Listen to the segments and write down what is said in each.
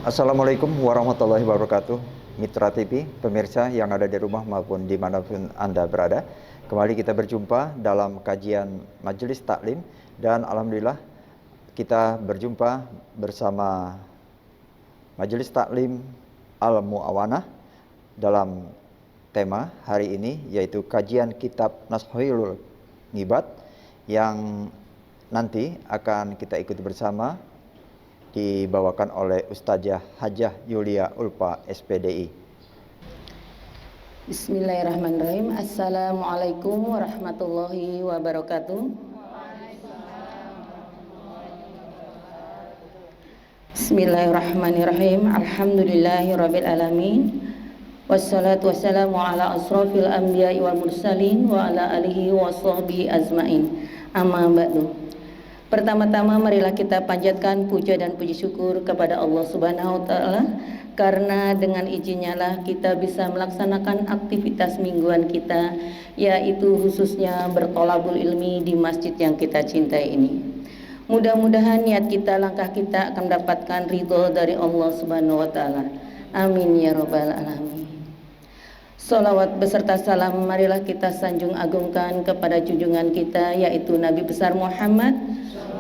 Assalamualaikum warahmatullahi wabarakatuh. Mitra TV, pemirsa yang ada di rumah maupun dimanapun Anda berada. Kembali kita berjumpa dalam kajian Majelis Taklim. Dan Alhamdulillah kita berjumpa bersama Majelis Taklim Al-Mu'awanah dalam tema hari ini, yaitu kajian kitab Nashhul Ngibat yang nanti akan kita ikuti bersama, dibawakan oleh Ustazah Hajah Yulia Ulfa SPDI. Bismillahirrahmanirrahim. Assalamualaikum warahmatullahi wabarakatuh. Bismillahirrahmanirrahim. Alhamdulillahirabbil alamin. Wassalatu wassalamu ala asrofil anbiya'i wal mursalin wa ala alihi wa sahbihi azmain. Amma ba'du. Pertama-tama marilah kita panjatkan puja dan puji syukur kepada Allah Subhanahu wa taala, karena dengan izinnya lah kita bisa melaksanakan aktivitas mingguan kita, yaitu khususnya bertolabul ilmi di masjid yang kita cintai ini. Mudah-mudahan niat kita, langkah kita akan mendapatkan ridho dari Allah Subhanahu wa taala. Amin ya rabbal alamin. Salawat beserta salam marilah kita sanjung agungkan kepada junjungan kita, yaitu Nabi besar Muhammad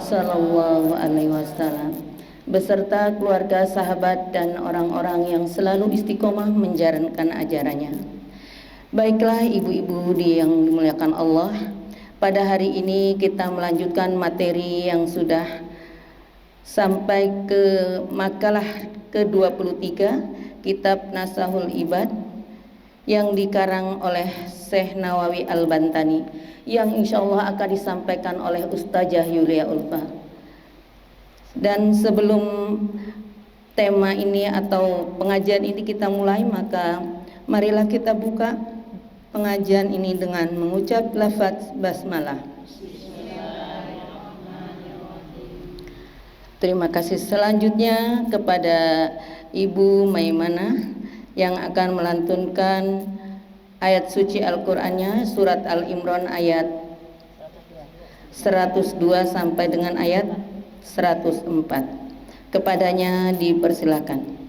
Sallallahu Alaihi Wasallam, beserta keluarga, sahabat, dan orang-orang yang selalu istiqomah menjalankan ajarannya. Baiklah ibu-ibu yang dimuliakan Allah, pada hari ini kita melanjutkan materi yang sudah sampai ke makalah ke-23 kitab Nashhul Ibad yang dikarang oleh Syekh Nawawi Al-Bantani, yang insya Allah akan disampaikan oleh Ustazah Yulia Ulfa. Dan sebelum tema ini atau pengajian ini kita mulai, maka marilah kita buka pengajian ini dengan mengucap lafaz basmalah. Terima kasih. Selanjutnya kepada Ibu Maimanah yang akan melantunkan ayat suci Al-Qur'annya, surat Al-Imran ayat 102 sampai dengan ayat 104. Kepadanya dipersilakan.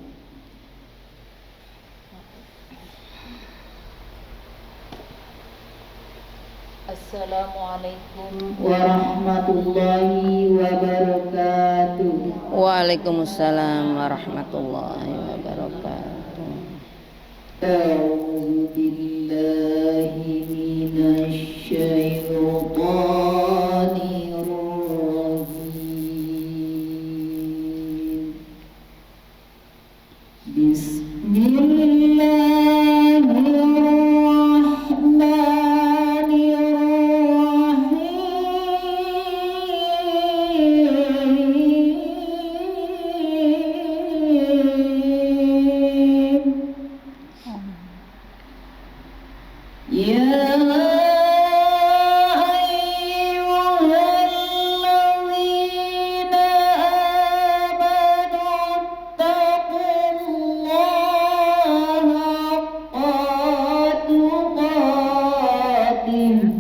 Assalamualaikum warahmatullahi wabarakatuh. Waalaikumsalam warahmatullahi wabarakatuh. A'udzu billahi minasy syaithanir rajim.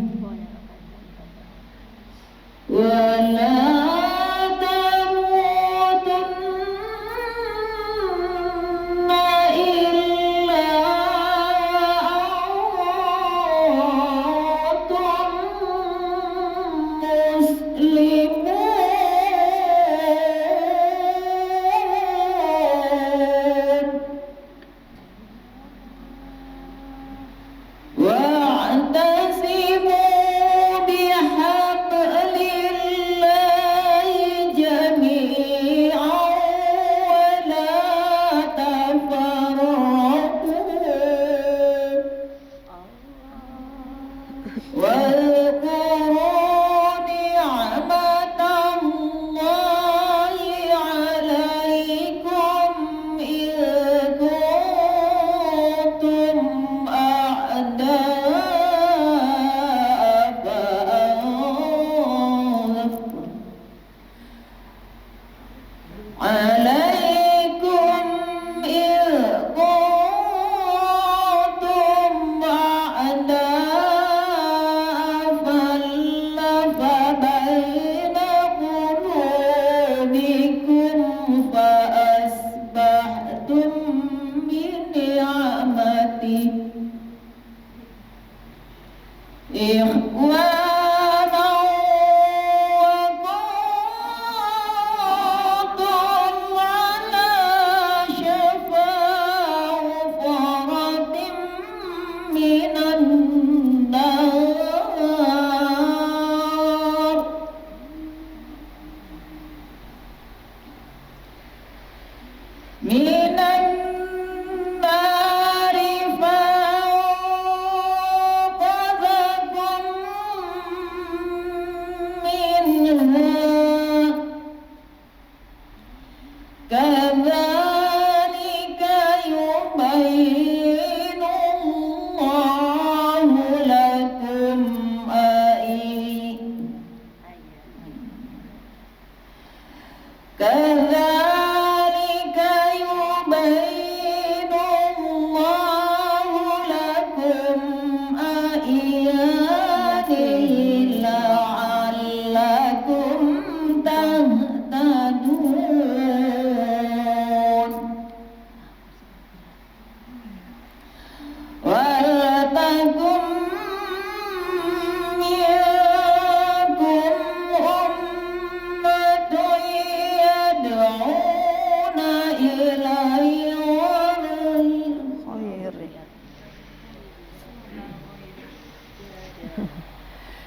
إخوانا وكنتم على شفا حفرة من النار من النار فأنقذكم منها كذلك يبين الله لكم كذلك يبين الله لكم آياته لعلكم تهتدون ولتكن منكم أمة يدعون إلى الخير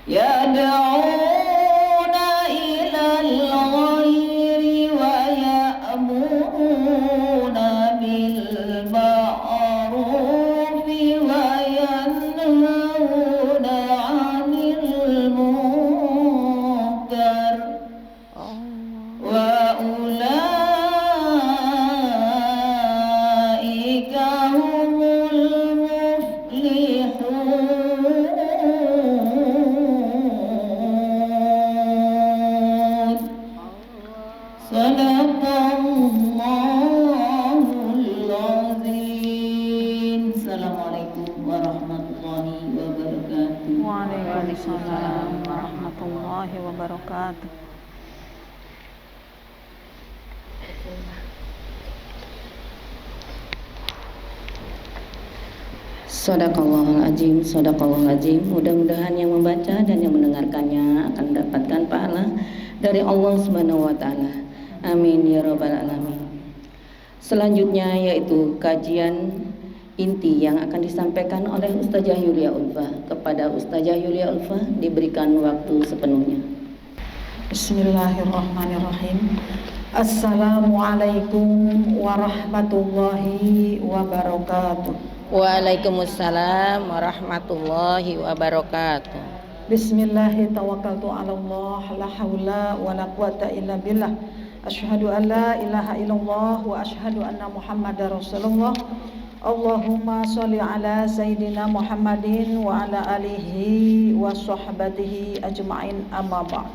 يدعون إلى الخير ويأمرون بالمعروف وينهون عن المنكر وأولئك هم المفلحون صدق الله العظيم. Assalamualaikum warahmatullahi wabarakatuh. Waalaikumsalam warahmatullahi wabarakatuh. Sadaqallahul azim, sadaqallahul azim. Mudah-mudahan yang membaca dan yang mendengarkannya akan mendapatkan pahala dari Allah Subhanahu wa taala. Amin ya rabbal alamin. Selanjutnya yaitu kajian inti yang akan disampaikan oleh Ustazah Yulia Ulfa. Kepada Ustazah Yulia Ulfa diberikan waktu sepenuhnya. Bismillahirrahmanirrahim. Assalamualaikum warahmatullahi wabarakatuh. Waalaikumsalam warahmatullahi wabarakatuh. Bismillahi tawakkaltu ala Allah, la haula wa la quwata illa billah. Asyhadu an la ilaha illallah wa asyhadu anna Muhammadar Rasulullah. Allahumma sholli ala sayyidina Muhammadin wa ala alihi wa sahbatihi ajma'in, amma ba'd.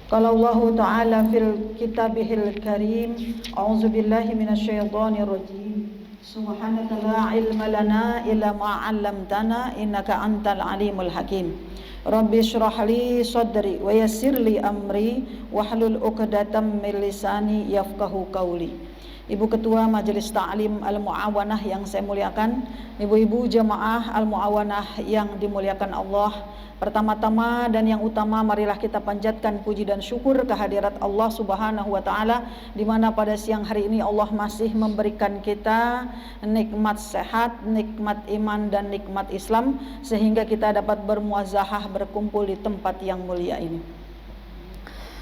Qala Allah ta'ala fil kitabihil karim, a'udzu billahi minasyaitonir rajim. Subhanaka la ilma lana illa ma 'allamtana innaka antal alimul hakim. Rabbi shrah li sadri wa yassir li amri wahlul 'uqdatam min lisani yafqahu qawli. Ibu Ketua Majelis Ta'lim Al-Mu'awanah yang saya muliakan, ibu-ibu jamaah Al-Mu'awanah yang dimuliakan Allah, pertama-tama dan yang utama marilah kita panjatkan puji dan syukur kehadirat Allah Subhanahu wa taala, di mana pada siang hari ini Allah masih memberikan kita nikmat sehat, nikmat iman dan nikmat Islam, sehingga kita dapat bermuazahah berkumpul di tempat yang mulia ini.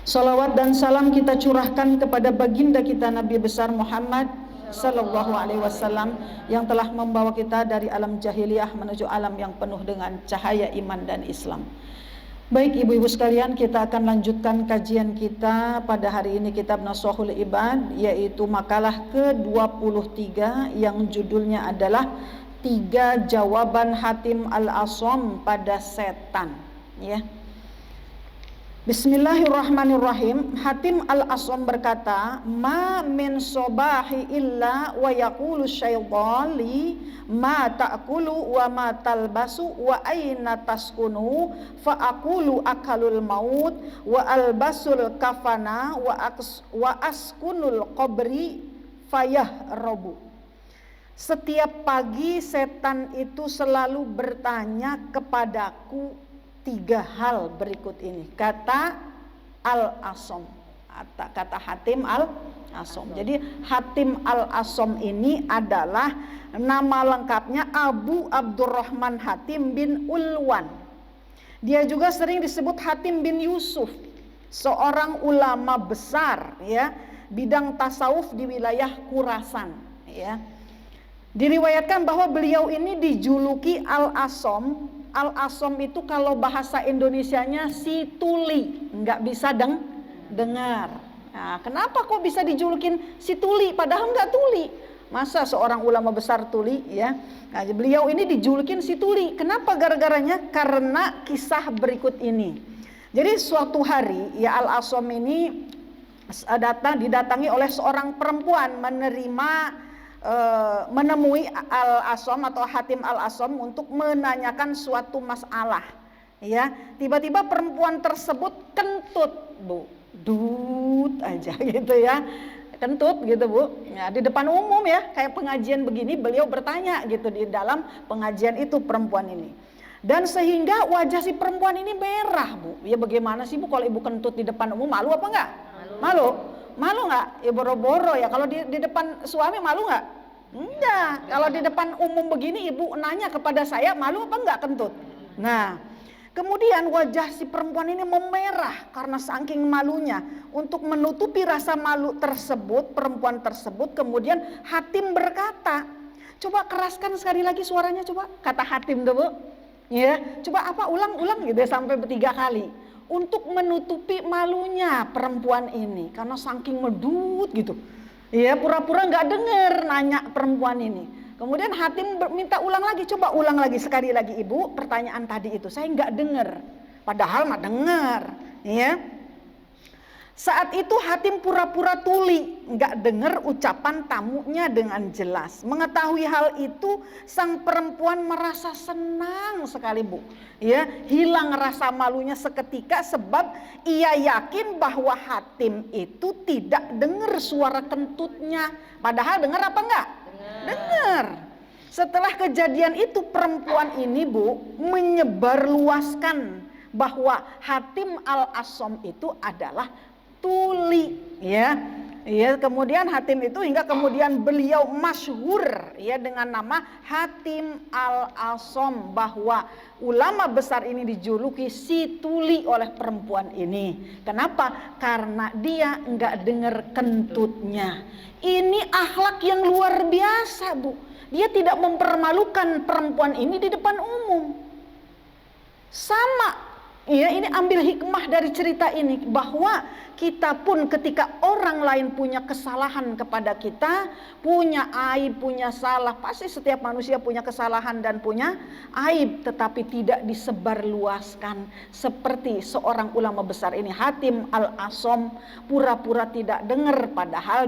Salawat dan salam kita curahkan kepada baginda kita Nabi besar Muhammad sallallahu alaihi wasallam yang telah membawa kita dari alam jahiliyah menuju alam yang penuh dengan cahaya iman dan Islam. Baik ibu-ibu sekalian, kita akan lanjutkan kajian kita pada hari ini kitab Nashahul Ibad, yaitu makalah ke-23 yang judulnya adalah 3 jawaban Hatim Al-Asham pada setan, ya. Bismillahirrahmanirrahim. Hatim Al-Asham berkata, ma min sobahi illa wa yaqulu syaitan li ma ta'kulu wa ma talbasu wa aina taskunu fa aqulu akalul maut wa albasul kafana wa askunul qabri fayahrabu. Setiap pagi setan itu selalu bertanya kepadaku, 3 hal berikut ini. Kata Al-Asom, kata Hatim Al-Asom. Jadi Hatim Al-Asom ini adalah nama lengkapnya Abu Abdurrahman Hatim bin Ulwan. Dia juga sering disebut Hatim bin Yusuf, seorang ulama besar ya, bidang tasawuf di wilayah Khurasan ya. Diriwayatkan bahwa beliau ini dijuluki Al-Asom. Al-Asom itu kalau bahasa Indonesianya si tuli, nggak bisa dengar. Nah, kenapa kok bisa dijulukin si tuli padahal nggak tuli? Masa seorang ulama besar tuli ya? Nah, beliau ini dijulukin si tuli. Kenapa gara-garanya? Karena kisah berikut ini. Jadi suatu hari ya Al-Asom ini didatangi oleh seorang perempuan menemui Al-Asom atau Hatim Al-Asom untuk menanyakan suatu masalah ya. Tiba-tiba perempuan tersebut kentut, Bu, dut aja gitu ya, kentut gitu Bu ya, di depan umum ya, kayak pengajian begini beliau bertanya gitu di dalam pengajian itu perempuan ini. Dan sehingga wajah si perempuan ini merah Bu. Ya bagaimana sih Bu kalau ibu kentut di depan umum, malu apa enggak? Malu nggak? Ya boro-boro ya. Kalau di depan suami malu nggak? Enggak. Kalau di depan umum begini ibu nanya kepada saya, malu apa enggak kentut? Nah, kemudian wajah si perempuan ini memerah karena saking malunya. Untuk menutupi rasa malu tersebut, perempuan tersebut kemudian Hatim berkata, coba keraskan sekali lagi suaranya coba. Kata Hatim tuh Bu. Ya, coba apa ulang gitu ya, sampai 3 kali. Untuk menutupi malunya perempuan ini karena saking medut gitu ya, pura-pura nggak dengar nanya perempuan ini. Kemudian Hatim minta ulang lagi, coba ulang lagi sekali lagi ibu pertanyaan tadi itu, saya nggak dengar padahal mah dengar ya. Saat itu Hatim pura-pura tuli, nggak dengar ucapan tamunya dengan jelas. Mengetahui hal itu, sang perempuan merasa senang sekali Bu. Ya, hilang rasa malunya seketika sebab ia yakin bahwa Hatim itu tidak dengar suara kentutnya. Padahal dengar apa enggak? Dengar. Setelah kejadian itu perempuan ini Bu menyebarluaskan bahwa Hatim Al-Asom itu adalah tuli ya. Ya, kemudian Hatim itu hingga kemudian beliau masyhur ya dengan nama Hatim Al-Asom, bahwa ulama besar ini dijuluki si tuli oleh perempuan ini. Kenapa? Karena dia enggak dengar kentutnya. Ini akhlak yang luar biasa Bu. Dia tidak mempermalukan perempuan ini di depan umum. Sama ya, ini ambil hikmah dari cerita ini, bahwa kita pun ketika orang lain punya kesalahan kepada kita, punya aib, punya salah, pasti setiap manusia punya kesalahan dan punya aib, tetapi tidak disebarluaskan. Seperti seorang ulama besar ini Hatim Al-Asom, pura-pura tidak dengar padahal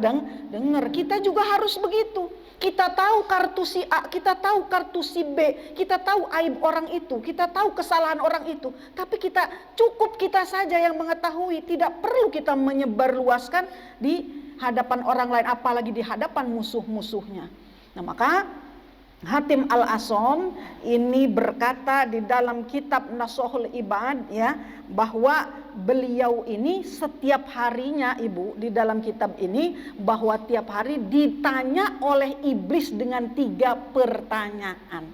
dengar. Kita juga harus begitu. Kita tahu kartu si A, kita tahu kartu si B, kita tahu aib orang itu, kita tahu kesalahan orang itu, tapi cukup kita saja yang mengetahui, tidak perlu kita menyebarluaskan di hadapan orang lain, apalagi di hadapan musuh-musuhnya. Nah, maka Hatim Al-Asom ini berkata di dalam kitab Nasuhul Ibad ya, bahwa beliau ini setiap harinya Ibu di dalam kitab ini, bahwa tiap hari ditanya oleh iblis dengan 3 pertanyaan.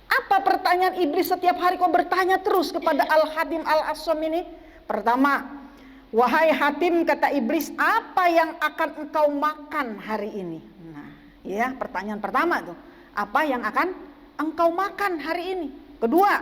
Apa pertanyaan iblis setiap hari kok bertanya terus kepada Al-Hatim Al-Asom ini? Pertama, wahai Hatim, kata iblis, apa yang akan engkau makan hari ini? Nah, ya, pertanyaan pertama tuh. Apa yang akan engkau makan hari ini? Kedua,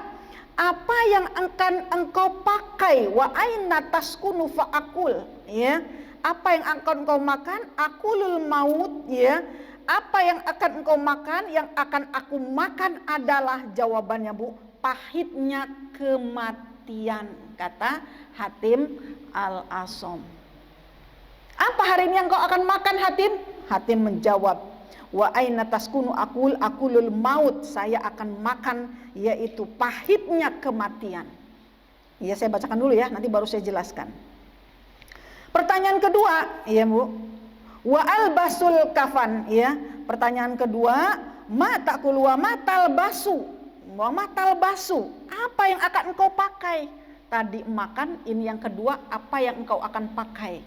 apa yang akan engkau pakai? Wa aina taskunu fa'akul, ya. Apa yang akan engkau makan? Akulul maut, ya. Apa yang akan engkau makan? Yang akan aku makan adalah, jawabannya Bu, pahitnya kematian, kata Hatim Al-Asom. Apa hari ini yang engkau akan makan Hatim? Hatim menjawab, wa aina taskunu akulul maut, saya akan makan yaitu pahitnya kematian. Ya, saya bacakan dulu ya, nanti baru saya jelaskan. Pertanyaan kedua, ya Bu, wa albasul kafan, ya. Pertanyaan kedua, ma takul wa matal basu, Wa matal basu, apa yang akan engkau pakai? Tadi makan, ini yang kedua, apa yang engkau akan pakai?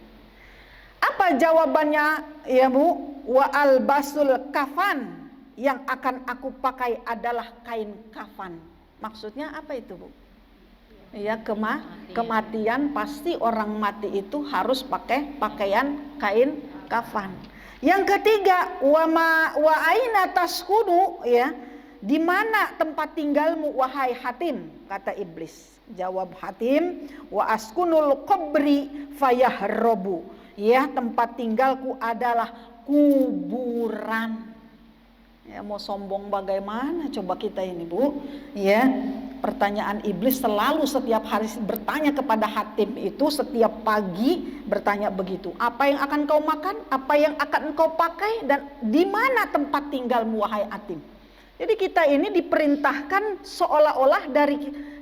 Apa jawabannya ya Bu? Wa albasul kafan, yang akan aku pakai adalah kain kafan. Maksudnya apa itu Bu? Ya, kematian, pasti orang mati itu harus pakai pakaian kain kafan. Yang ketiga, wa aina taskunu, ya, di mana tempat tinggalmu wahai Hatim, kata iblis. Jawab Hatim, wa askunul qabri fayahrobu, ya, tempat tinggalku adalah kuburan. Ya, mau sombong bagaimana coba kita ini Bu, ya. Pertanyaan iblis selalu setiap hari bertanya kepada Hatim itu, setiap pagi bertanya begitu. Apa yang akan kau makan? Apa yang akan kau pakai? Dan di mana tempat tinggalmu wahai Hatim? Jadi kita ini diperintahkan seolah-olah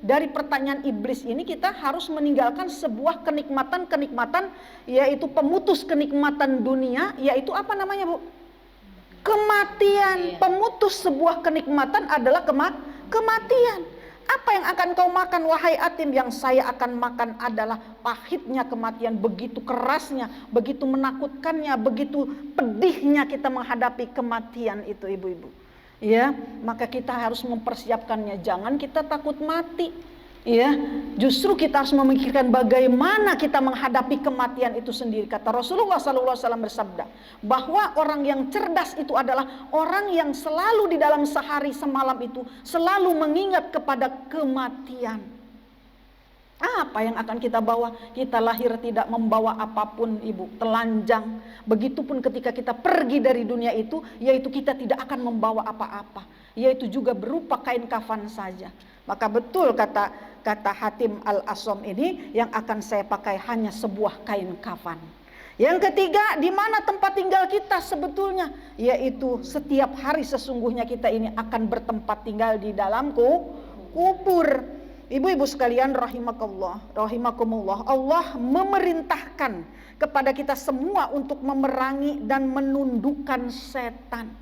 dari pertanyaan iblis ini kita harus meninggalkan sebuah kenikmatan, yaitu pemutus kenikmatan dunia, yaitu apa namanya Bu? Kematian. Pemutus sebuah kenikmatan adalah kematian. Apa yang akan kau makan wahai Hatim? Yang saya akan makan adalah pahitnya kematian, begitu kerasnya, begitu menakutkannya, begitu pedihnya kita menghadapi kematian itu ibu-ibu. Ya, maka kita harus mempersiapkannya. Jangan kita takut mati. Ya, justru kita harus memikirkan bagaimana kita menghadapi kematian itu sendiri. Kata Rasulullah SAW bersabda bahwa orang yang cerdas itu adalah orang yang selalu di dalam sehari semalam itu selalu mengingat kepada kematian. Apa yang akan kita bawa? Kita lahir tidak membawa apapun ibu, telanjang. Begitupun ketika kita pergi dari dunia itu, yaitu kita tidak akan membawa apa-apa, yaitu juga berupa kain kafan saja. Maka betul kata Hatim al-Asom ini, yang akan saya pakai hanya sebuah kain kafan. Yang ketiga, di mana tempat tinggal kita sebetulnya? Yaitu setiap hari sesungguhnya kita ini akan bertempat tinggal di dalam kubur. Ibu-ibu sekalian rahimakumullah, Allah memerintahkan kepada kita semua untuk memerangi dan menundukkan setan.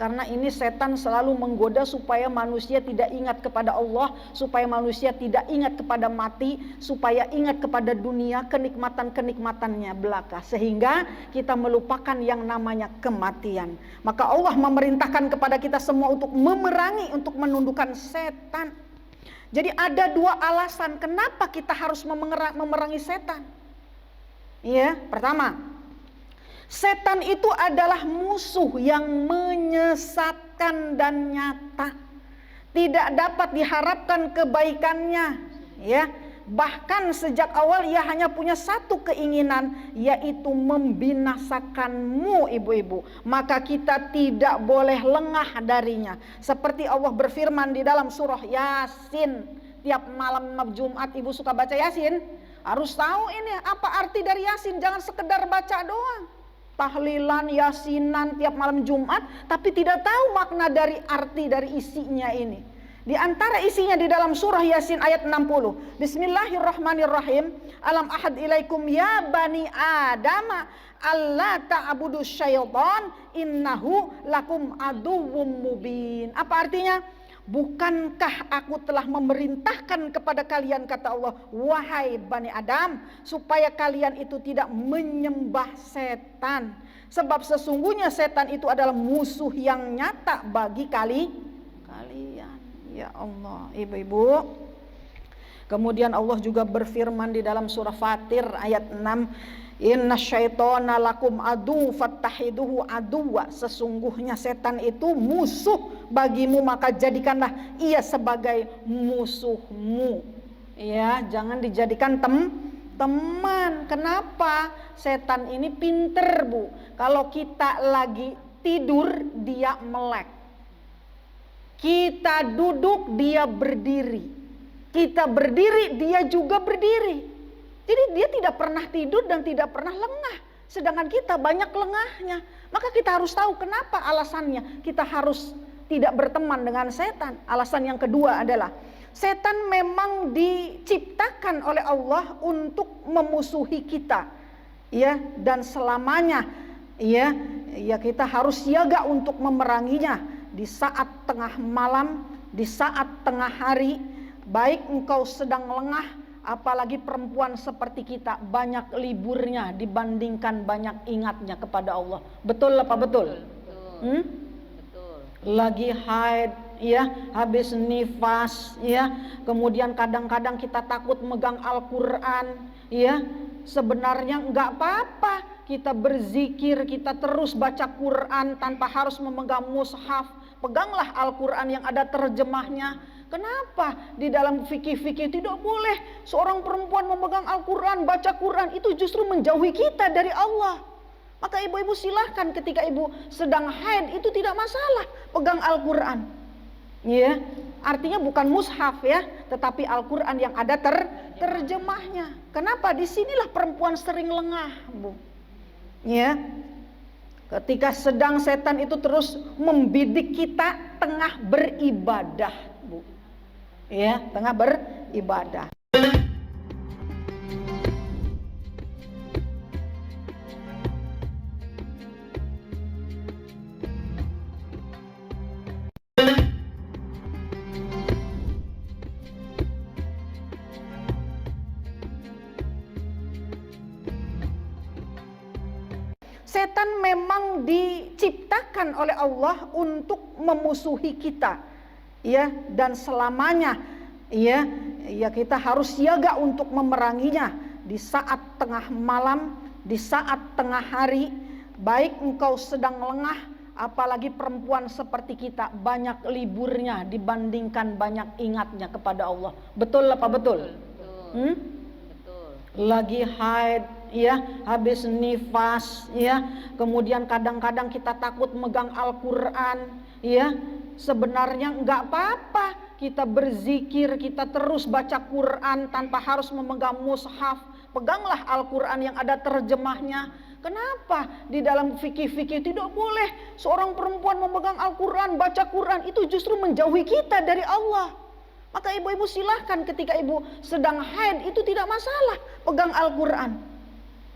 Karena ini setan selalu menggoda supaya manusia tidak ingat kepada Allah, supaya manusia tidak ingat kepada mati, supaya ingat kepada dunia, kenikmatan-kenikmatannya belaka, sehingga kita melupakan yang namanya kematian. Maka Allah memerintahkan kepada kita semua untuk memerangi, untuk menundukkan setan. Jadi ada dua alasan kenapa kita harus memerangi setan. Ya, pertama, setan itu adalah musuh yang menyesatkan dan nyata. Tidak dapat diharapkan kebaikannya, ya. Bahkan sejak awal ia hanya punya satu keinginan, yaitu membinasakanmu ibu-ibu. Maka kita tidak boleh lengah darinya. Seperti Allah berfirman di dalam surah Yasin. Tiap malam Jumat ibu suka baca Yasin. Harus tahu ini apa arti dari Yasin. Jangan sekedar baca doang. Tahlilan, Yasinan tiap malam Jumat, tapi tidak tahu makna dari arti dari isinya ini. Di antara isinya di dalam surah Yasin ayat 60. Bismillahirrahmanirrahim. Alam ahad ilaikum ya bani Adama alla ta'budu syaitan innahu lakum aduwwum mubin. Apa artinya? Bukankah aku telah memerintahkan kepada kalian, kata Allah, wahai Bani Adam, supaya kalian itu tidak menyembah setan. Sebab sesungguhnya setan itu adalah musuh yang nyata bagi kalian. Ya Allah, ibu-ibu. Kemudian Allah juga berfirman di dalam surah Fatir ayat 6. Inna syaitana lakum adu fattahiduhu aduwa. Sesungguhnya setan itu musuh bagimu, maka jadikanlah ia sebagai musuhmu. Ya, jangan dijadikan teman. Kenapa? Setan ini pinter Bu. Kalau kita lagi tidur dia melek. Kita duduk dia berdiri. Kita berdiri dia juga berdiri. Jadi dia tidak pernah tidur dan tidak pernah lengah. Sedangkan kita banyak lengahnya. Maka kita harus tahu kenapa alasannya. Kita harus tidak berteman dengan setan. Alasan yang kedua adalah setan memang diciptakan oleh Allah untuk memusuhi kita. Ya, dan selamanya ya kita harus siaga untuk memeranginya. Di saat tengah malam di saat tengah hari, baik engkau sedang lengah, apalagi perempuan seperti kita banyak liburnya dibandingkan banyak ingatnya kepada Allah. Betul apa betul? Betul. Lagi haid, ya, habis nifas, ya, kemudian kadang-kadang kita takut megang Al-Quran, ya. Sebenarnya enggak apa-apa kita berzikir, kita terus baca Quran tanpa harus memegang mushaf. Peganglah Al-Quran yang ada terjemahnya. Kenapa di dalam fikih-fikih tidak boleh seorang perempuan memegang Al-Quran, baca Quran? Itu justru menjauhi kita dari Allah. Maka ibu-ibu silahkan ketika ibu sedang haid itu tidak masalah pegang Al-Quran, ya. Artinya bukan mushaf, ya, tetapi Al-Quran yang ada terjemahnya. Kenapa? Disinilah perempuan sering lengah, Bu, ya. Ketika sedang setan itu terus membidik kita tengah beribadah, Bu, ya, tengah beribadah. Setan memang diciptakan oleh Allah untuk memusuhi kita, ya, dan selamanya, ya, kita harus siaga untuk memeranginya di saat tengah malam, di saat tengah hari, baik engkau sedang lengah, apalagi perempuan seperti kita banyak liburnya dibandingkan banyak ingatnya kepada Allah. Betul apa betul? Betul. Lagi haid, ya, habis nifas, ya, kemudian kadang-kadang kita takut megang Al-Quran, ya. Sebenarnya enggak apa-apa kita berzikir, kita terus baca Quran tanpa harus memegang mushaf. Peganglah Al-Quran yang ada terjemahnya. Kenapa di dalam fikih-fikih tidak boleh seorang perempuan memegang Al-Quran, baca Quran? Itu justru menjauhi kita dari Allah. Maka ibu-ibu silahkan ketika ibu sedang haid itu tidak masalah pegang Al-Quran,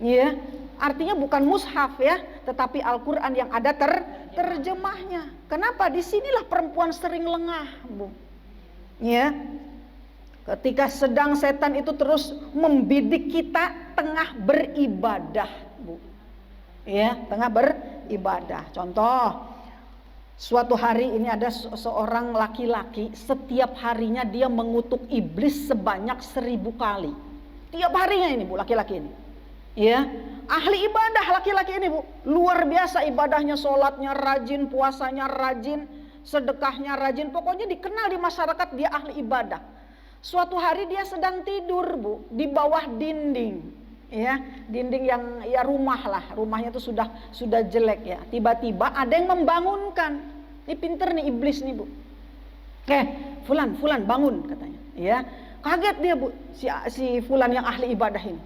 ya. Artinya bukan mushaf, ya, tetapi Al-Quran yang ada terjemahnya. Kenapa? Disinilah perempuan sering lengah, Bu, ya. Ketika sedang setan itu terus membidik kita tengah beribadah, Bu, ya, tengah beribadah. Contoh, suatu hari ini ada seorang laki-laki, setiap harinya dia mengutuk iblis sebanyak 1000 kali. Tiap harinya ini, Bu, laki-laki ini, ya, ahli ibadah laki-laki ini, Bu, luar biasa ibadahnya, sholatnya rajin, puasanya rajin, sedekahnya rajin, pokoknya dikenal di masyarakat dia ahli ibadah. Suatu hari dia sedang tidur, Bu, di bawah dinding, ya, dinding yang, ya, rumah lah, rumahnya itu sudah jelek, ya. Tiba-tiba ada yang membangunkan. Ini pinter nih iblis nih, Bu. Fulan bangun, katanya, ya. Kaget dia, Bu, si Fulan yang ahli ibadah ini.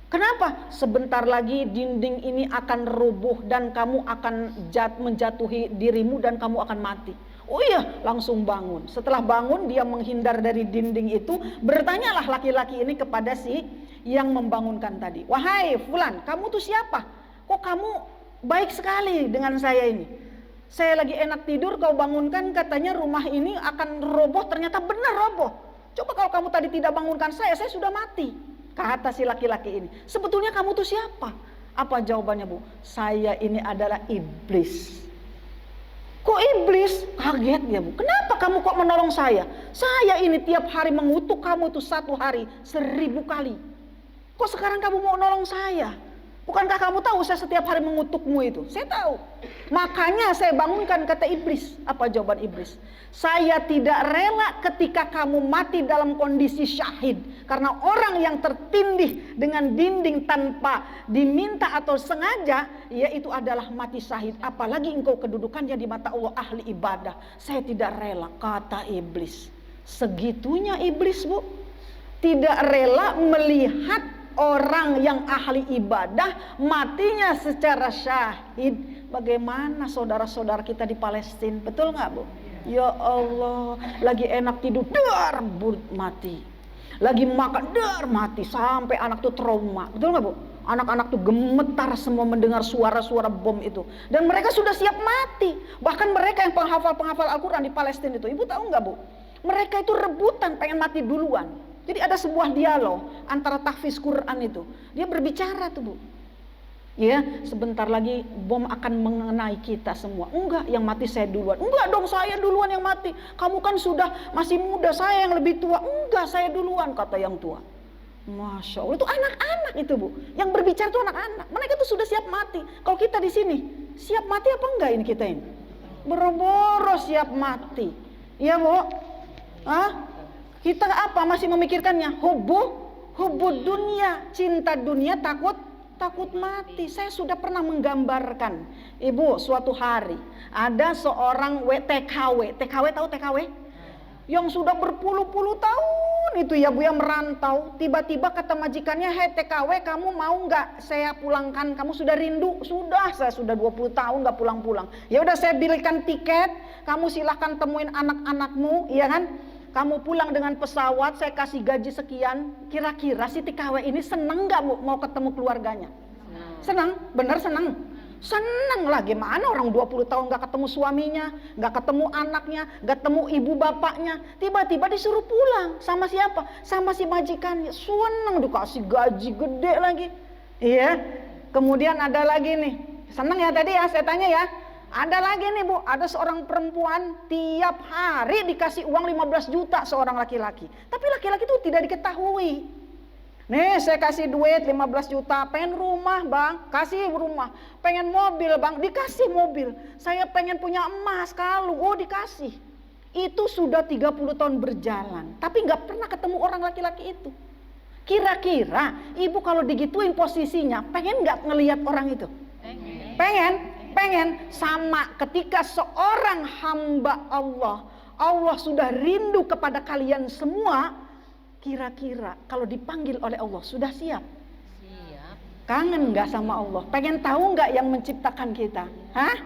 Kenapa? Sebentar lagi dinding ini akan rubuh dan kamu akan menjatuhi dirimu dan kamu akan mati. Oh iya, langsung bangun. Setelah bangun dia menghindar dari dinding itu. Bertanyalah laki-laki ini kepada si yang membangunkan tadi. Wahai Fulan, kamu tuh siapa? Kok kamu baik sekali dengan saya ini? Saya lagi enak tidur, kau bangunkan, katanya rumah ini akan roboh, ternyata benar roboh. Coba kalau kamu tadi tidak bangunkan saya sudah mati. Kata si laki-laki ini, sebetulnya kamu tuh siapa? Apa jawabannya, Bu? Saya ini adalah iblis. Kok iblis? Kaget dia, Bu. Kenapa kamu kok menolong saya? Saya ini tiap hari mengutuk kamu itu satu hari 1000 kali. Kok sekarang kamu mau nolong saya? Bukankah kamu tahu saya setiap hari mengutukmu itu? Saya tahu. Makanya saya bangunkan, kata iblis. Apa jawaban iblis? Saya tidak rela ketika kamu mati dalam kondisi syahid. Karena orang yang tertindih dengan dinding tanpa diminta atau sengaja, yaitu adalah mati syahid. Apalagi engkau kedudukannya di mata Allah ahli ibadah. Saya tidak rela, kata iblis. Segitunya iblis, Bu. Tidak rela melihat orang yang ahli ibadah matinya secara syahid. Bagaimana saudara-saudara kita di Palestina, betul nggak, Bu? Ya Allah, lagi enak tidur, dar, mati. Lagi makan, dar, mati. Sampai anak tuh trauma, betul nggak, Bu? Anak-anak tuh gemetar semua mendengar suara-suara bom itu. Dan mereka sudah siap mati. Bahkan mereka yang penghafal-penghafal Al-Quran di Palestina itu, Ibu tahu nggak, Bu? Mereka itu rebutan pengen mati duluan. Jadi ada sebuah dialog antara tahfiz Quran itu. Dia berbicara tuh, Bu. Ya, sebentar lagi bom akan mengenai kita semua. Enggak, yang mati saya duluan. Enggak dong, saya duluan yang mati. Kamu kan sudah masih muda, saya yang lebih tua. Enggak, saya duluan, kata yang tua. Masya Allah, itu anak-anak itu, Bu. Yang berbicara itu anak-anak. Mereka itu sudah siap mati. Kalau kita di sini, siap mati apa enggak ini kita ini? Boro-boro siap mati. Iya, Bu? Kita apa? Masih memikirkannya? Hubbu dunia, cinta dunia, takut mati. Saya sudah pernah menggambarkan, Ibu, suatu hari ada seorang TKW. TKW tahu TKW? Yang sudah berpuluh-puluh tahun itu ya, Bu, yang merantau. Tiba-tiba kata majikannya, "Hei TKW, kamu mau nggak saya pulangkan? Kamu sudah rindu?" "Sudah, saya sudah 20 tahun nggak pulang-pulang." "Ya udah, saya belikan tiket. Kamu silahkan temuin anak-anakmu, iya kan? Kamu pulang dengan pesawat, saya kasih gaji sekian." Kira-kira si TKW ini seneng gak, Bu, mau ketemu keluarganya? Senang, bener senang. Senang lah, gimana orang 20 tahun gak ketemu suaminya, gak ketemu anaknya, gak ketemu ibu bapaknya. Tiba-tiba disuruh pulang, sama siapa? Sama si majikannya. Senang, dikasih gaji gede lagi. Iya, kemudian ada lagi nih. Senang ya tadi ya, saya tanya ya. Ada lagi nih, Bu, ada seorang perempuan tiap hari dikasih uang 15 juta seorang laki-laki. Tapi laki-laki itu tidak diketahui. Nih, saya kasih duit 15 juta, pengen rumah, Bang, kasih rumah. Pengen mobil, Bang, dikasih mobil. Saya pengen punya emas, kalung, oh dikasih. Itu sudah 30 tahun berjalan, tapi nggak pernah ketemu orang laki-laki itu. Kira-kira Ibu kalau digituin posisinya, pengen nggak ngelihat orang itu? Pengen. Sama ketika seorang hamba Allah sudah rindu kepada kalian semua. Kira-kira kalau dipanggil oleh Allah sudah siap? Kangen nggak sama Allah? Pengen tahu nggak yang menciptakan kita? Hah?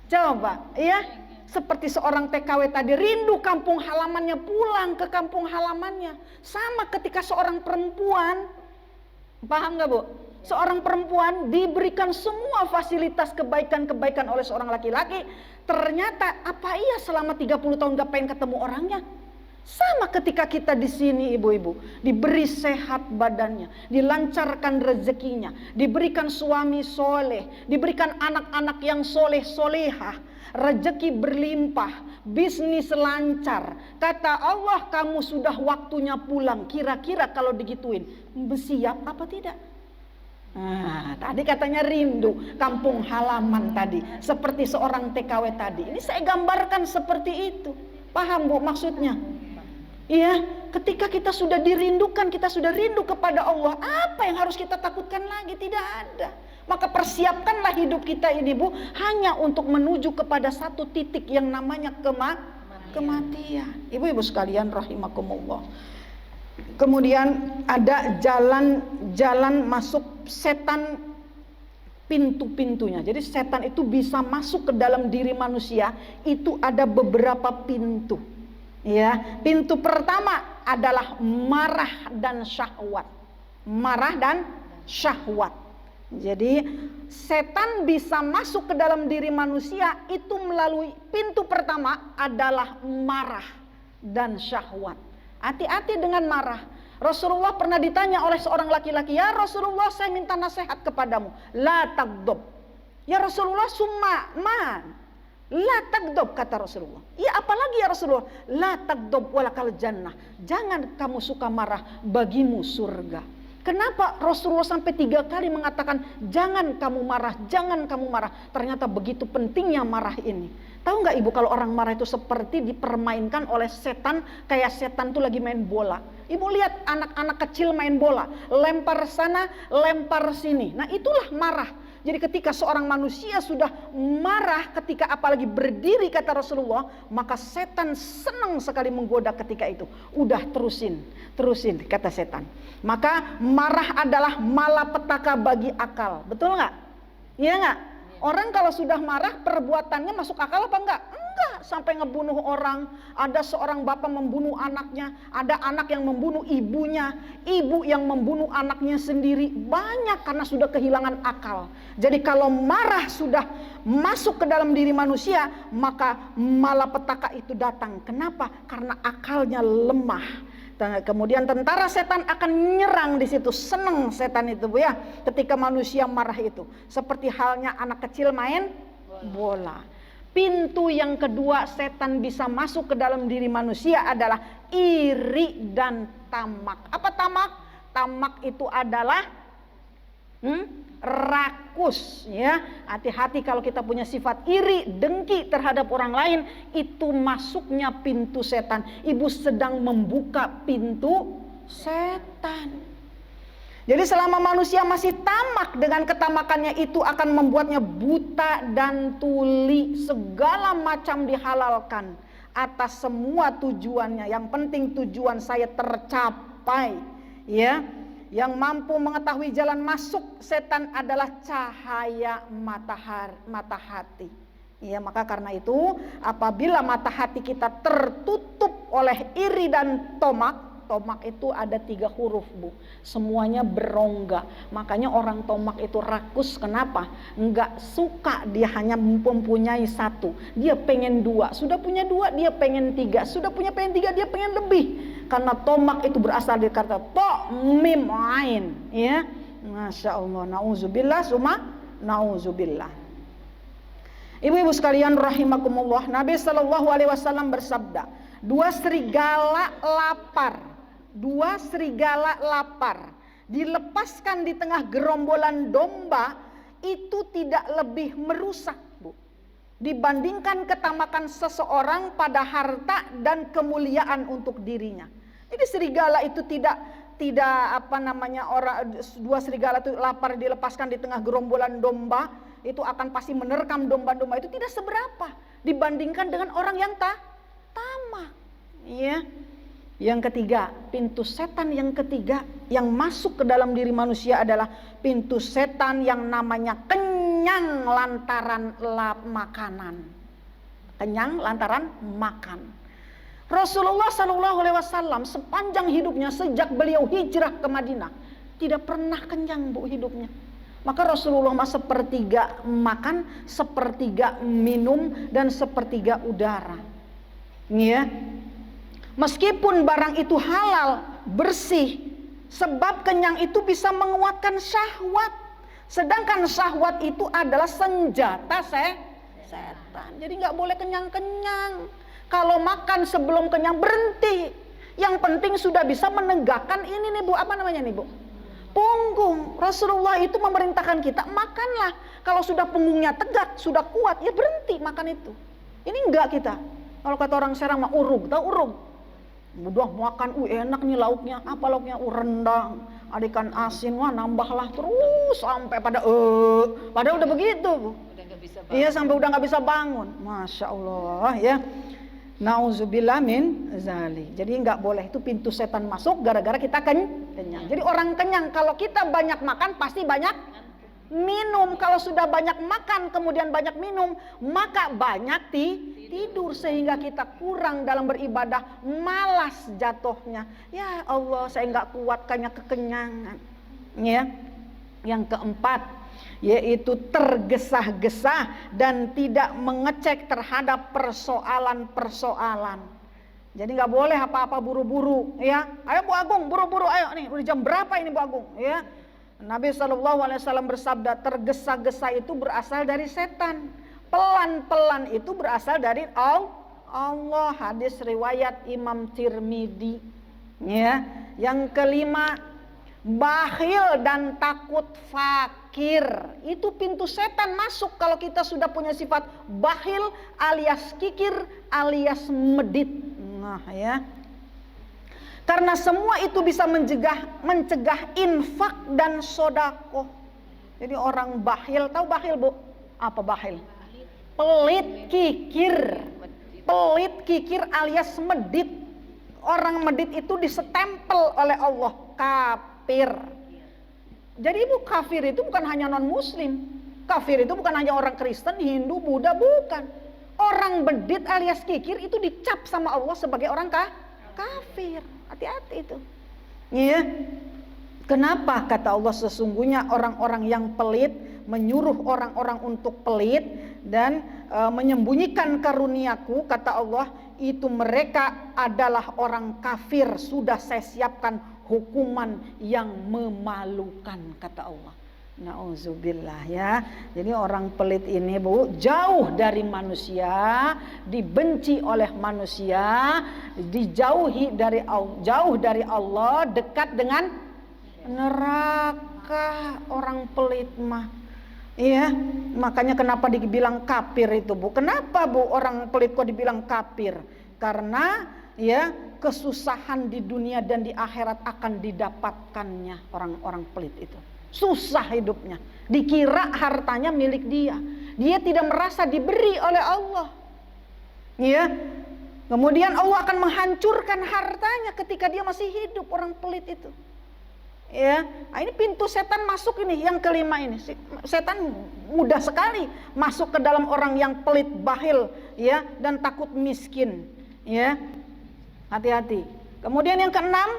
Coba, ya. Seperti seorang TKW tadi, rindu kampung halamannya, pulang ke kampung halamannya. Sama ketika seorang perempuan, paham nggak, Bu? Seorang perempuan diberikan semua fasilitas kebaikan-kebaikan oleh seorang laki-laki. Ternyata apa iya selama 30 tahun gak pengen ketemu orangnya? Sama ketika kita di sini, ibu-ibu, diberi sehat badannya, dilancarkan rezekinya, diberikan suami soleh, diberikan anak-anak yang soleh-solehah, rezeki berlimpah, bisnis lancar. Kata Allah, kamu sudah waktunya pulang. Kira-kira kalau digituin, siap apa tidak? Nah, tadi katanya rindu kampung halaman tadi, seperti seorang TKW tadi. Ini saya gambarkan seperti itu. Paham, Bu, maksudnya? Iya, ketika kita sudah dirindukan, kita sudah rindu kepada Allah, apa yang harus kita takutkan lagi? Tidak ada. Maka persiapkanlah hidup kita ini, Bu, hanya untuk menuju kepada satu titik yang namanya kematian. Ibu-ibu sekalian rahimakumullah. Kemudian ada jalan masuk setan, pintu-pintunya. Jadi setan itu bisa masuk ke dalam diri manusia, itu ada beberapa pintu. Ya, pintu pertama adalah marah dan syahwat. Marah dan syahwat. Jadi setan bisa masuk ke dalam diri manusia itu melalui pintu pertama adalah marah dan syahwat. Hati-hati dengan marah. Rasulullah pernah ditanya oleh seorang laki-laki, "Ya Rasulullah, saya minta nasihat kepadamu. La tagdob." "Ya Rasulullah, summa man?" "La tagdob," kata Rasulullah. "Ya apalagi ya Rasulullah?" "La tagdob walakal jannah." Jangan kamu suka marah, bagimu surga. Kenapa Rasulullah sampai 3 kali mengatakan jangan kamu marah, jangan kamu marah? Ternyata begitu pentingnya marah ini. Tahu nggak Ibu, kalau orang marah itu seperti dipermainkan oleh setan, kayak setan tuh lagi main bola. Ibu lihat anak-anak kecil main bola, lempar sana, lempar sini. Nah itulah marah. Jadi ketika seorang manusia sudah marah, ketika apalagi berdiri kata Rasulullah, maka setan senang sekali menggoda ketika itu. Udah terusin kata setan. Maka marah adalah malapetaka bagi akal. Betul nggak? Iya nggak? Orang kalau sudah marah perbuatannya masuk akal apa enggak? suka sampai ngebunuh orang. Ada seorang bapak membunuh anaknya, ada anak yang membunuh ibunya, ibu yang membunuh anaknya sendiri. Banyak karena sudah kehilangan akal. Jadi kalau marah sudah masuk ke dalam diri manusia, maka malapetaka itu datang. Kenapa? Karena akalnya lemah. Kemudian tentara setan akan nyerang di situ. Seneng setan itu, Bu ya, ketika manusia marah itu. Seperti halnya anak kecil main bola. Pintu yang kedua setan bisa masuk ke dalam diri manusia adalah iri dan tamak. Apa tamak? Tamak itu adalah rakus, ya. Hati-hati kalau kita punya sifat iri, dengki terhadap orang lain, itu masuknya pintu setan. Ibu sedang membuka pintu setan. Jadi selama manusia masih tamak, dengan ketamakannya itu akan membuatnya buta dan tuli. Segala macam dihalalkan atas semua tujuannya. Yang penting tujuan saya tercapai, ya. Yang mampu mengetahui jalan masuk setan adalah cahaya mata hati. Ya, maka karena itu apabila mata hati kita tertutup oleh iri dan tomak itu ada 3 huruf, Bu. Semuanya berongga. Makanya orang tomak itu rakus. Kenapa? Enggak suka dia hanya mempunyai 1. Dia pengen 2. Sudah punya 2, dia pengen 3. Sudah punya pengen 3, dia pengen lebih. Karena tomak itu berasal dari kata to, mim, ain, ya. Masya Allah, na'udzubillah, summa na'udzubillah. Ibu-ibu sekalian rahimakumullah, Nabi SAW bersabda, 2 serigala lapar dilepaskan di tengah gerombolan domba itu tidak lebih merusak, Bu, dibandingkan ketamakan seseorang pada harta dan kemuliaan untuk dirinya. Jadi serigala itu tidak orang 2 serigala itu lapar dilepaskan di tengah gerombolan domba, itu akan pasti menerkam domba-domba, itu tidak seberapa dibandingkan dengan orang yang tamak, ya. Yang ketiga, pintu setan yang ketiga yang masuk ke dalam diri manusia adalah pintu setan yang namanya kenyang lantaran makanan. Kenyang lantaran makan. Rasulullah SAW sepanjang hidupnya sejak beliau hijrah ke Madinah tidak pernah kenyang, Bu, hidupnya. Maka Rasulullah sepertiga makan, sepertiga minum, dan sepertiga udara. Ya. Meskipun barang itu halal, bersih, sebab kenyang itu bisa menguatkan syahwat. Sedangkan syahwat itu adalah senjata setan. Jadi nggak boleh kenyang-kenyang. Kalau makan sebelum kenyang berhenti. Yang penting sudah bisa menegakkan ini nih, Bu, apa namanya nih, Bu? Punggung. Rasulullah itu memerintahkan kita makanlah. Kalau sudah punggungnya tegak, sudah kuat, ya berhenti makan itu. Ini enggak kita. Kalau kata orang Serang mah urug, tahu urug? Udah makan, enak nih lauknya. Apa lauknya? Rendang, ada ikan asin, wah nambahlah terus sampai padahal udah begitu, Bu. Iya, sampai udah nggak bisa bangun. Masya Allah, ya. Nauzubillah min zalik. Jadi nggak boleh itu pintu setan masuk gara-gara kita kenyang. Jadi orang kenyang, kalau kita banyak makan pasti banyak minum. Kalau sudah banyak makan kemudian banyak minum, maka banyak tidur sehingga kita kurang dalam beribadah, malas jatuhnya. Ya Allah, saya nggak kuat karena kekenyangan. Ya. Yang keempat, yaitu tergesa-gesa dan tidak mengecek terhadap persoalan-persoalan. Jadi nggak boleh apa-apa buru-buru, ya. Ayo Bu Agung, buru-buru, ayo nih, udah jam berapa ini Bu Agung, ya. Nabi SAW bersabda, tergesa-gesa itu berasal dari setan, pelan-pelan itu berasal dari Allah. Hadis riwayat Imam Tirmidzi, ya. Yang kelima, bakhil dan takut fakir. Itu pintu setan masuk kalau kita sudah punya sifat bakhil alias kikir alias medit. Nah, ya. Karena semua itu bisa mencegah infak dan sodakoh. Jadi orang bakhil, tahu bakhil, Bu? Apa bakhil? Pelit kikir alias medit. Orang medit itu disestempel oleh Allah kafir. Jadi Ibu, kafir itu bukan hanya non muslim. Kafir itu bukan hanya orang Kristen, Hindu, Buddha, bukan. orang bedit alias kikir itu dicap sama Allah sebagai orang kafir. Hati-hati itu. Iya. Kenapa kata Allah sesungguhnya orang-orang yang pelit menyuruh orang-orang untuk pelit dan menyembunyikan karuniaku, kata Allah, itu mereka adalah orang kafir, sudah saya siapkan hukuman yang memalukan, kata Allah. Nauzubillah ya. Jadi orang pelit ini Bu jauh dari manusia, dibenci oleh manusia, dijauhi dari jauh dari Allah, dekat dengan neraka orang pelit mah. Iya, makanya kenapa dibilang kafir itu Bu? Kenapa Bu orang pelit kok dibilang kafir? Karena ya kesusahan di dunia dan di akhirat akan didapatkannya orang-orang pelit itu. Susah hidupnya, dikira hartanya milik dia. Dia tidak merasa diberi oleh Allah. Ya. Kemudian Allah akan menghancurkan hartanya ketika dia masih hidup, orang pelit itu. Ya, nah ini pintu setan masuk ini yang kelima ini. Setan mudah sekali masuk ke dalam orang yang pelit, bakhil, ya, dan takut miskin, ya. Hati-hati. Kemudian yang keenam,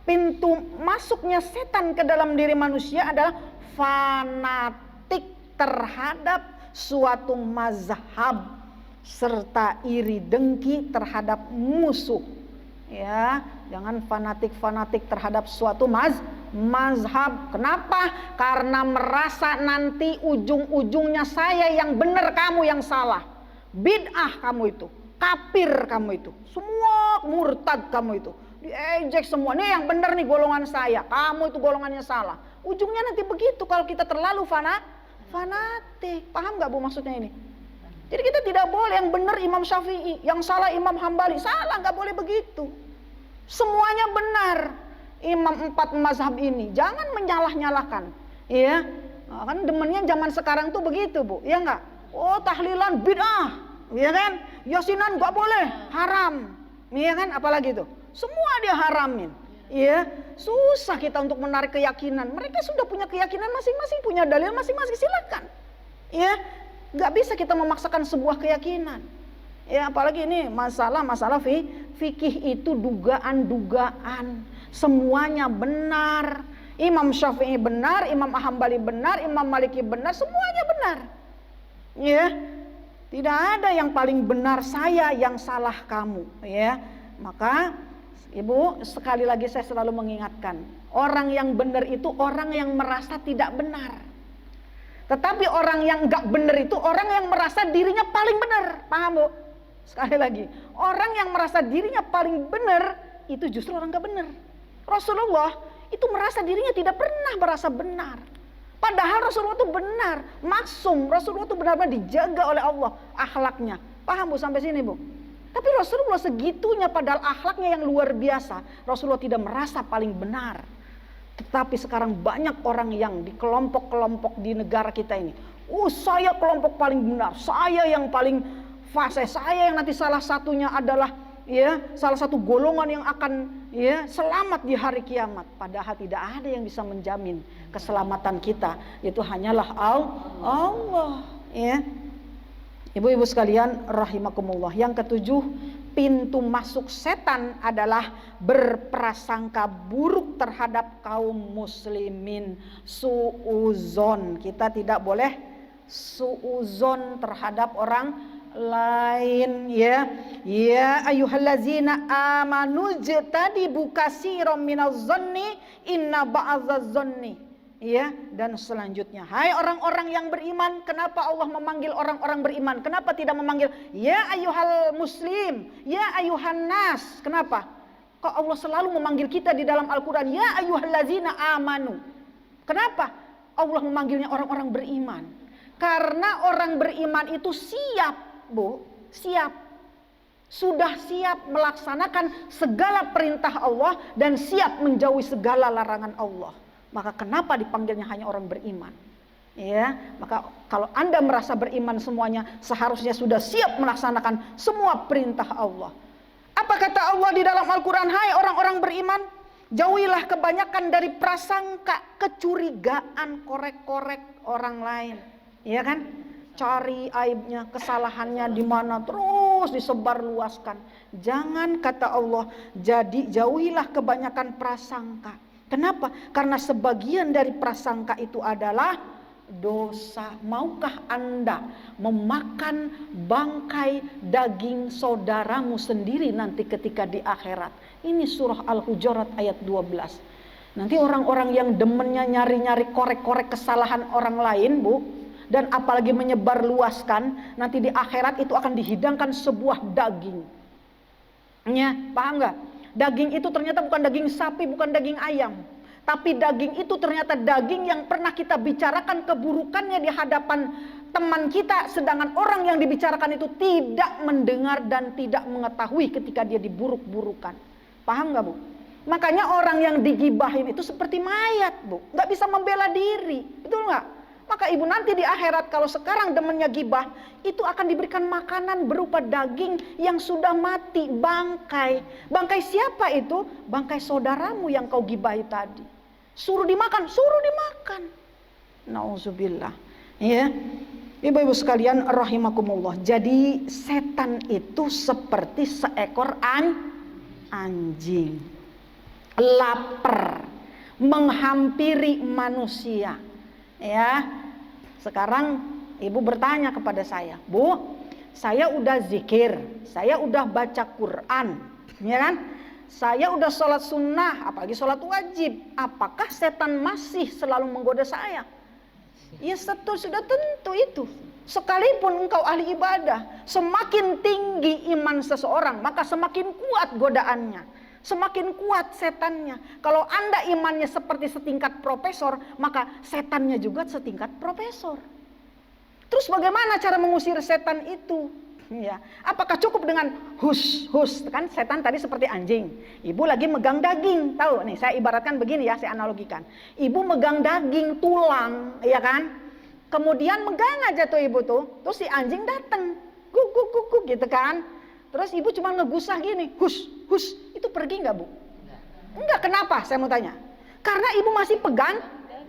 pintu masuknya setan ke dalam diri manusia adalah fanatik terhadap suatu mazhab serta iri dengki terhadap musuh. Ya, jangan fanatik terhadap suatu mazhab. Kenapa? Karena merasa nanti ujung-ujungnya saya yang benar, kamu yang salah. Bid'ah kamu itu, kafir kamu itu, semua murtad kamu itu. Diejek semua, nih yang benar nih golongan saya, kamu itu golongannya salah. Ujungnya nanti begitu kalau kita terlalu fanatik. Paham gak Bu maksudnya ini? Jadi kita tidak boleh yang benar Imam Syafi'i, yang salah Imam Hambali. Salah, gak boleh begitu. Semuanya benar. Imam 4 mazhab ini, jangan menyalah-nyalahkan. Ya, nah, kan demennya zaman sekarang tuh begitu Bu, ya enggak? Oh tahlilan bid'ah, ya kan? Yasinan gak boleh, haram, ya kan? Apalagi itu, semua dia haramin. Ya, susah kita untuk menarik keyakinan. Mereka sudah punya keyakinan masing-masing, punya dalil masing-masing, silakan. Ya, nggak bisa kita memaksakan sebuah keyakinan. Ya, apalagi ini masalah fikih itu dugaan-dugaan. Semuanya benar. Imam Syafi'i benar, Imam Hambali benar, Imam Maliki benar, semuanya benar. Ya, tidak ada yang paling benar saya, yang salah kamu. Ya, maka Ibu sekali lagi saya selalu mengingatkan, orang yang benar itu orang yang merasa tidak benar. Tetapi orang yang enggak benar itu orang yang merasa dirinya paling benar. Paham Bu? Sekali lagi, orang yang merasa dirinya paling benar itu justru orang enggak benar. Rasulullah itu merasa dirinya tidak pernah merasa benar. Padahal Rasulullah itu benar, maksum. Rasulullah itu benar-benar dijaga oleh Allah akhlaknya. Paham Bu sampai sini Bu? Tapi Rasulullah segitunya padahal akhlaknya yang luar biasa. Rasulullah tidak merasa paling benar. Tetapi sekarang banyak orang yang di kelompok-kelompok di negara kita ini, saya kelompok paling benar, saya yang paling fase, saya yang nanti salah satunya adalah ya salah satu golongan yang akan ya selamat di hari kiamat. Padahal tidak ada yang bisa menjamin keselamatan kita, itu hanyalah Allah. Ya, ibu-ibu sekalian rahimakumullah. Yang ketujuh, pintu masuk setan adalah berprasangka buruk terhadap kaum muslimin. Suuzon, kita tidak boleh suuzon terhadap orang lain, ya. Ya ayyuhallazina amanu jtanibu katsiran minaz zanni inna ba'daz zanni. Ya, dan selanjutnya, hai orang-orang yang beriman. Kenapa Allah memanggil orang-orang beriman? Kenapa tidak memanggil ya ayyuhal muslim, ya ayyuhan nas? Kenapa? Kok Allah selalu memanggil kita di dalam Al-Quran ya ayyuhallazina amanu? Kenapa Allah memanggilnya orang-orang beriman? Karena orang beriman itu siap Bu, siap, sudah siap melaksanakan segala perintah Allah dan siap menjauhi segala larangan Allah. Maka kenapa dipanggilnya hanya orang beriman? Ya, maka kalau Anda merasa beriman semuanya, seharusnya sudah siap melaksanakan semua perintah Allah. Apa kata Allah di dalam Al-Quran? Hai orang-orang beriman, jauhilah kebanyakan dari prasangka, kecurigaan, korek-korek orang lain. Ya kan? cari aibnya, kesalahannya di mana, terus disebarluaskan. Jangan, kata Allah, jadi jauhilah kebanyakan prasangka. Kenapa? Karena sebagian dari prasangka itu adalah dosa. Maukah Anda memakan bangkai daging saudaramu sendiri nanti ketika di akhirat? Ini surah Al-Hujurat ayat 12. Nanti orang-orang yang demennya nyari-nyari korek-korek kesalahan orang lain, Bu, dan apalagi menyebarluaskan, nanti di akhirat itu akan dihidangkan sebuah daging. Ya, paham nggak? Daging itu ternyata bukan daging sapi, bukan daging ayam. Tapi daging itu ternyata daging yang pernah kita bicarakan keburukannya di hadapan teman kita, sedangkan orang yang dibicarakan itu tidak mendengar dan tidak mengetahui ketika dia diburuk-burukan. Paham nggak, Bu? Makanya orang yang digibahin itu seperti mayat, Bu, nggak bisa membela diri, betul nggak? Maka ibu nanti di akhirat kalau sekarang demennya gibah, itu akan diberikan makanan berupa daging yang sudah mati, bangkai. Bangkai siapa itu? Bangkai saudaramu yang kau gibahi tadi. Suruh dimakan, suruh dimakan. Nauzubillah. Ya. Ibu-ibu sekalian rahimakumullah. Jadi setan itu seperti seekor anjing. Lapar, menghampiri manusia. Ya, sekarang ibu bertanya kepada saya, Bu, saya udah zikir, saya udah baca Quran, ya kan? Saya udah sholat sunnah, apalagi sholat wajib. Apakah setan masih selalu menggoda saya? Ya sudah tentu itu. Sekalipun engkau ahli ibadah, semakin tinggi iman seseorang, maka semakin kuat godaannya. Semakin kuat setannya. Kalau Anda imannya seperti setingkat profesor, maka setannya juga setingkat profesor. Terus bagaimana cara mengusir setan itu? Ya, apakah cukup dengan hus? Kan setan tadi seperti anjing. Ibu lagi megang daging, tahu nih, saya ibaratkan begini ya, saya analogikan. Ibu megang daging tulang, ya kan? Kemudian megang aja tuh ibu tuh, terus si anjing datang, guk gitu kan? Terus ibu cuma ngegusah gini, hus, itu pergi nggak, Bu? Enggak, kenapa? Saya mau tanya. Karena ibu masih pegang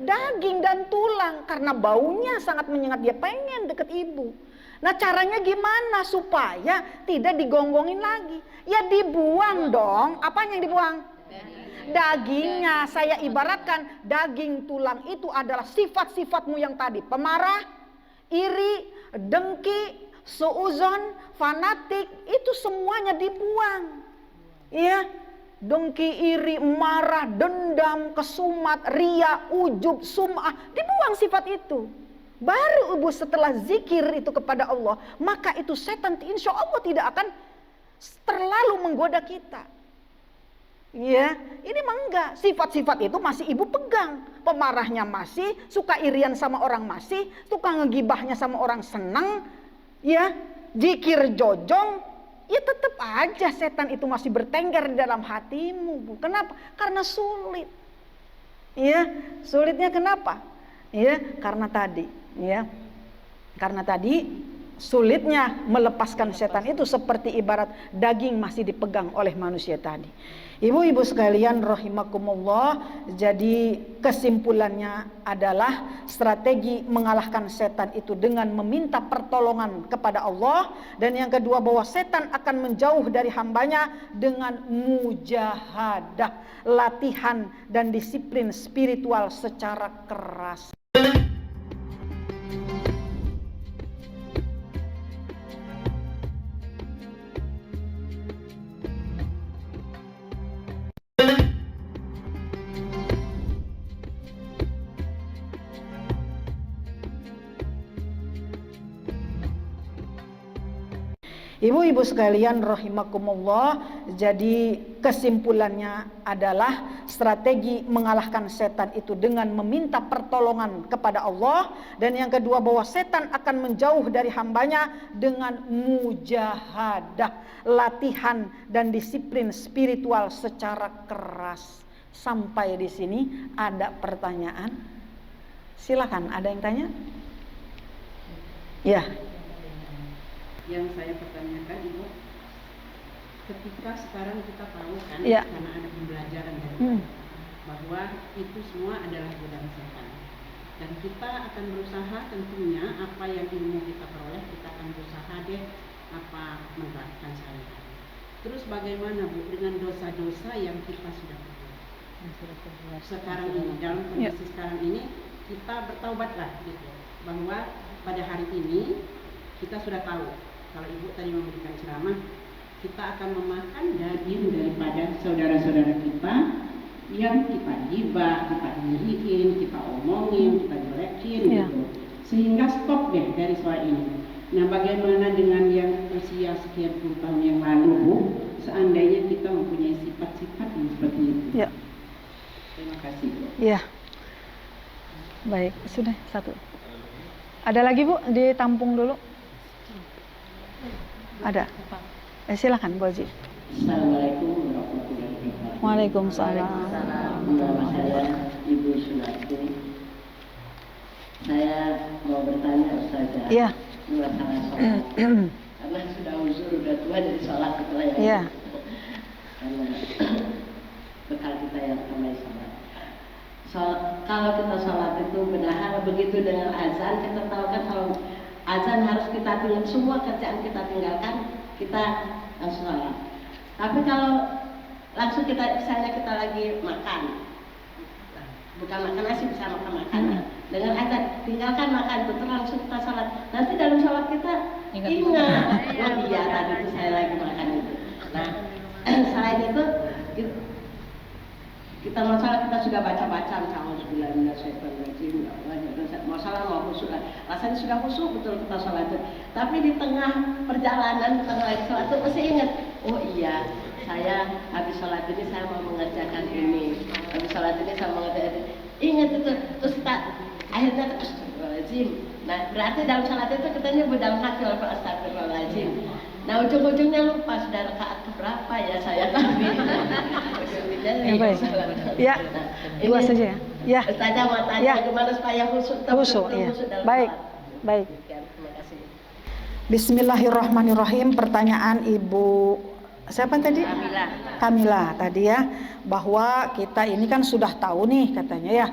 daging dan tulang, karena baunya sangat menyengat, dia pengen deket ibu. Nah, caranya gimana supaya tidak digonggongin lagi? Ya dibuang dong. Apanya yang dibuang? Dagingnya. Saya ibaratkan daging tulang itu adalah sifat-sifatmu yang tadi, pemarah, iri, dengki, suuzon, fanatik, itu semuanya dibuang. Ya, dengki, iri, marah, dendam, kesumat, ria, ujub, sum'ah, dibuang sifat itu. Baru ibu setelah zikir itu kepada Allah, maka itu setan insya Allah tidak akan terlalu menggoda kita. Ya, ini mah enggak. Sifat-sifat itu masih ibu pegang. Pemarahnya masih, suka irian sama orang masih, suka ngegibahnya sama orang senang. Ya, zikir jojong, ya tetap aja setan itu masih bertengger di dalam hatimu, Bu. Kenapa? Karena sulit. Ya, sulitnya kenapa? Ya, karena tadi sulitnya melepaskan setan itu seperti ibarat daging masih dipegang oleh manusia tadi. Ibu-ibu sekalian rahimakumullah, jadi kesimpulannya adalah strategi mengalahkan setan itu dengan meminta pertolongan kepada Allah, dan yang kedua bahwa setan akan menjauh dari hambanya dengan mujahadah, latihan dan disiplin spiritual secara keras. Ibu-ibu sekalian rahimakumullah, jadi kesimpulannya adalah strategi mengalahkan setan itu dengan meminta pertolongan kepada Allah, dan yang kedua bahwa setan akan menjauh dari hambanya dengan mujahadah, latihan dan disiplin spiritual secara keras. Sampai di sini ada pertanyaan? Silakan, ada yang tanya? Ya. Yang saya pertanyakan, Ibu, ketika sekarang kita tahu kan, ya, karena ada pembelajaran dari bahwa itu semua adalah godaan setan. Dan kita akan berusaha tentunya apa yang ilmu kita peroleh, kita akan berusaha deh menerapkan sehari-hari. Terus bagaimana Bu dengan dosa-dosa yang kita sudah perbuat sekarang ini, dalam kondisi sekarang ini kita bertaubatlah gitu, bahwa pada hari ini kita sudah tahu kalau Ibu tadi memberikan ceramah, kita akan memakan daging daripada saudara-saudara kita yang kita gibah, kita iriin, kita omongin, kita jelekin gitu. Sehingga stop deh dari soal ini. Nah, bagaimana dengan yang usia sekian puluh tahun yang lalu, Bu? Seandainya kita mempunyai sifat-sifat yang seperti itu. Ya. Terima kasih, Bu. Ya. Baik, sudah satu. Ada lagi Bu, ditampung dulu. Ada. Silakan Bu Haji. Assalamualaikum warahmatullahi wabarakatuh. Waalaikumsalam. Nama saya Ibu Sunati. Saya mau bertanya Ustazah. Iya. Masalah sholat. Karena sudah uzur, udah tua jadi sholat gitu ya. Iya. Karena bekal kita yang ramai sholat. Kalau kita sholat itu benar begitu dengan azan, kita tahu kan kalau azan harus kita tinggal, semua kerjaan kita tinggalkan, kita sholat. Tapi kalau langsung kita, misalnya kita lagi makan, bukan makan nasi, bisa makan makanan, dengan azan tinggalkan makan itu langsung kita sholat. Nanti dalam sholat kita ingat, oh iya tadi itu saya lagi makan itu. Nah, selain itu kita mau sholat, kita sudah baca-baca mau sholat mau khusyuk, rasanya sudah khusyuk betul kita sholat itu. Tapi di tengah perjalanan kita lagi sholat itu masih ingat, oh iya saya habis sholat ini saya mau mengerjakan ini, habis sholat ini saya mau mengerjakan ini. Ingat itu, terus kita akhirnya astagfirullahaladzim. Nah berarti dalam sholat itu kita nyebut dalam hati astagfirullahaladzim. Nah ujung-ujungnya lupa sudah rakaat keberapa ya saya tadi. Ya, dua saja ya. Ya. Ustazah mau tanya gimana supaya khusyuk ya. Baik, baik. Terima kasih. Bismillahirrahmanirrahim. Pertanyaan Ibu siapa tadi? Kamila tadi ya, bahwa kita ini kan sudah tahu nih katanya ya,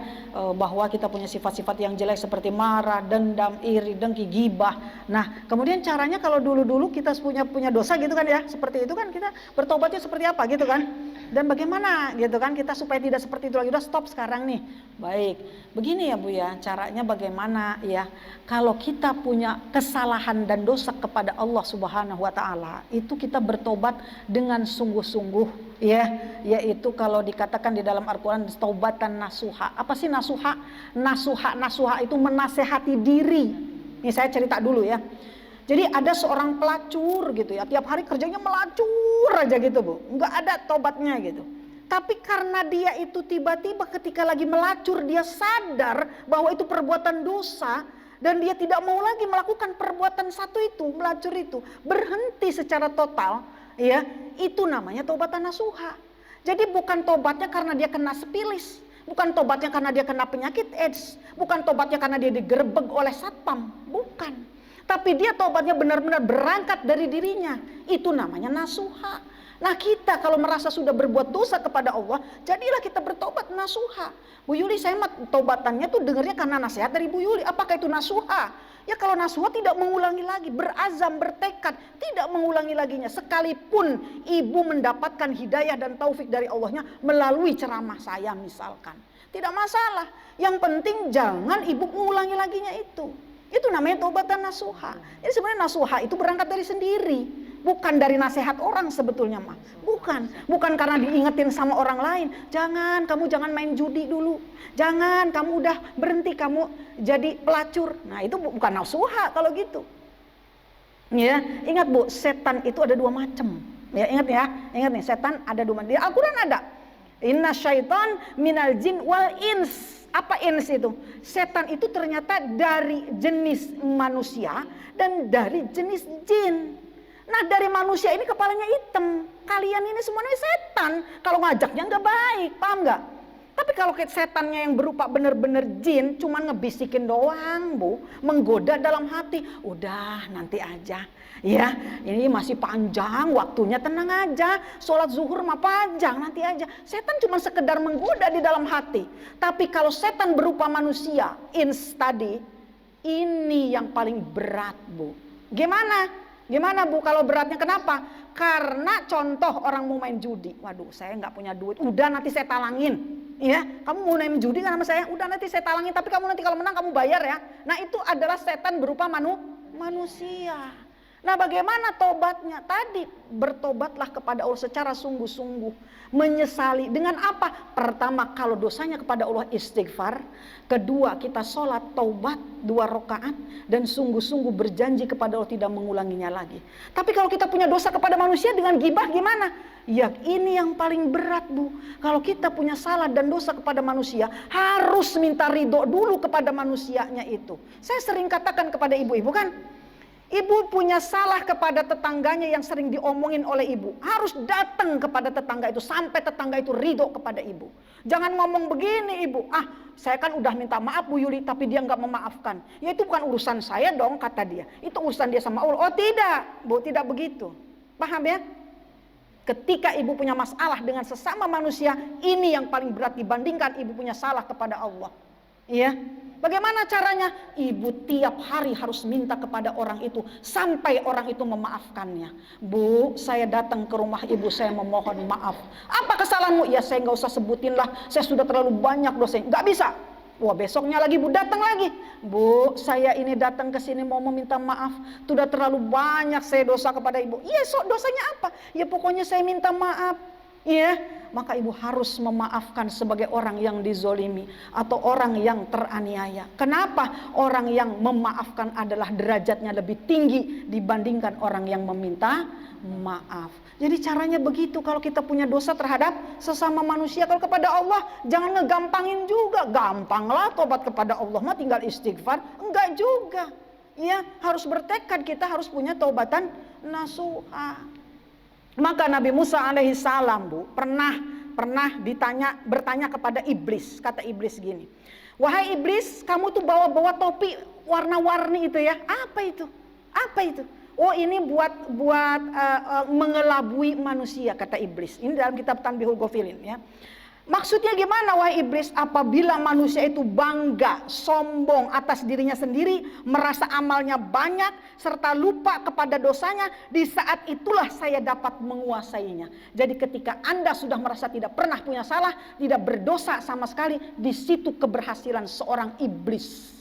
bahwa kita punya sifat-sifat yang jelek seperti marah, dendam, iri, dengki, gibah. Nah, kemudian caranya kalau dulu-dulu kita punya dosa gitu kan ya, seperti itu kan kita bertobatnya seperti apa gitu kan? Dan bagaimana gitu kan kita supaya tidak seperti itu lagi, udah stop sekarang nih. Baik, begini ya Bu ya, caranya bagaimana ya? Kalau kita punya kesalahan dan dosa kepada Allah Subhanahu wa taala, itu kita bertobat dengan sungguh-sungguh ya, yaitu kalau dikatakan di dalam Al-Qur'an taubatan nasuha. Apa sih nasuha? Nasuha itu menasehati diri. Ini saya cerita dulu ya. Jadi ada seorang pelacur gitu ya, tiap hari kerjanya melacur aja gitu Bu, nggak ada tobatnya gitu. Tapi karena dia itu tiba-tiba ketika lagi melacur dia sadar bahwa itu perbuatan dosa dan dia tidak mau lagi melakukan perbuatan satu itu, melacur itu, berhenti secara total, ya itu namanya taubatan nasuha. Jadi bukan tobatnya karena dia kena sipilis, bukan tobatnya karena dia kena penyakit AIDS, bukan tobatnya karena dia digerebek oleh satpam, bukan. Tapi dia tobatnya benar-benar berangkat dari dirinya. Itu namanya nasuha. Nah kita kalau merasa sudah berbuat dosa kepada Allah, jadilah kita bertobat nasuha. Bu Yuli, saya tobatannya tuh dengarnya karena nasihat dari Bu Yuli. Apakah itu nasuha? Ya kalau nasuha tidak mengulangi lagi, berazam, bertekad, tidak mengulangi laginya. Sekalipun ibu mendapatkan hidayah dan taufik dari Allahnya melalui ceramah saya misalkan. Tidak masalah. Yang penting jangan ibu mengulangi laginya itu. Itu namanya taubatan nasuha. Jadi sebenarnya nasuha itu berangkat dari sendiri, bukan dari nasihat orang sebetulnya mah. Bukan karena diingetin sama orang lain. Jangan main judi dulu. Jangan kamu udah berhenti kamu jadi pelacur. Nah, itu bukan nasuha kalau gitu. Ya, ingat Bu, setan itu ada dua macam. Ya, ingat nih, setan ada dua macam. Di Al-Qur'an ada. Inna syaitan minal jin wal ins. Apa ins itu? Setan itu ternyata dari jenis manusia dan dari jenis jin. Nah dari manusia ini kepalanya hitam. Kalian ini semuanya setan. Kalau ngajaknya nggak baik, paham nggak? Tapi kalau setannya yang berupa bener-bener jin, cuman ngebisikin doang Bu, menggoda dalam hati. Udah nanti aja. Ya, ini masih panjang waktunya, tenang aja. Sholat zuhur mah panjang, nanti aja. Setan cuma sekedar menggoda di dalam hati. Tapi kalau setan berupa manusia, tadi, ini yang paling berat, Bu. Gimana? Gimana, Bu, kalau beratnya kenapa? Karena contoh orang mau main judi. Waduh, saya nggak punya duit. Udah, nanti saya talangin. Ya, kamu mau main judi kan sama saya? Udah, nanti saya talangin. Tapi kamu nanti kalau menang kamu bayar ya. Nah, itu adalah setan berupa manusia. Nah, bagaimana tobatnya? Tadi bertobatlah kepada Allah secara sungguh-sungguh, menyesali. Dengan apa? Pertama, kalau dosanya kepada Allah istighfar. Kedua, kita sholat taubat 2 rakaat dan sungguh-sungguh berjanji kepada Allah tidak mengulanginya lagi. Tapi kalau kita punya dosa kepada manusia dengan gibah gimana? Ya, ini yang paling berat, Bu. Kalau kita punya salah dan dosa kepada manusia, harus minta ridho dulu kepada manusianya itu. Saya sering katakan kepada ibu-ibu kan, ibu punya salah kepada tetangganya yang sering diomongin oleh ibu. Harus datang kepada tetangga itu sampai tetangga itu ridho kepada ibu. Jangan ngomong begini, ibu. Saya kan udah minta maaf Bu Yuli, tapi dia nggak memaafkan. Ya itu bukan urusan saya dong, kata dia. Itu urusan dia sama Allah. Oh tidak, Bu, tidak begitu. Paham ya? Ketika ibu punya masalah dengan sesama manusia, ini yang paling berat dibandingkan ibu punya salah kepada Allah. Iya. Bagaimana caranya? Ibu tiap hari harus minta kepada orang itu sampai orang itu memaafkannya. Bu, saya datang ke rumah ibu, saya memohon maaf. Apa kesalahanmu? Ya saya nggak usah sebutin lah, saya sudah terlalu banyak dosanya. Nggak bisa. Wah, besoknya lagi Bu datang lagi. Bu, saya ini datang ke sini mau meminta maaf. Sudah terlalu banyak saya dosa kepada ibu. Iya, dosanya apa? Ya pokoknya saya minta maaf. Iya, maka ibu harus memaafkan sebagai orang yang dizolimi atau orang yang teraniaya. Kenapa? Orang yang memaafkan adalah derajatnya lebih tinggi dibandingkan orang yang meminta maaf. Jadi caranya begitu kalau kita punya dosa terhadap sesama manusia. Kalau kepada Allah jangan ngegampangin juga. Gampanglah tobat kepada Allah mah tinggal istighfar. Enggak juga. Ya, harus bertekad, kita harus punya taubatan nasuha. Maka Nabi Musa alaihissalam, Bu, pernah bertanya kepada iblis. Kata iblis gini, wahai iblis, kamu tuh bawa topi warna-warni itu ya, apa itu? Apa itu? Oh, ini buat mengelabui manusia, kata iblis. Ini dalam kitab Tanbihul Ghafilin ya. Maksudnya gimana wahai iblis? Apabila manusia itu bangga, sombong atas dirinya sendiri, merasa amalnya banyak, serta lupa kepada dosanya, di saat itulah saya dapat menguasainya. Jadi ketika Anda sudah merasa tidak pernah punya salah, tidak berdosa sama sekali, di situ keberhasilan seorang iblis.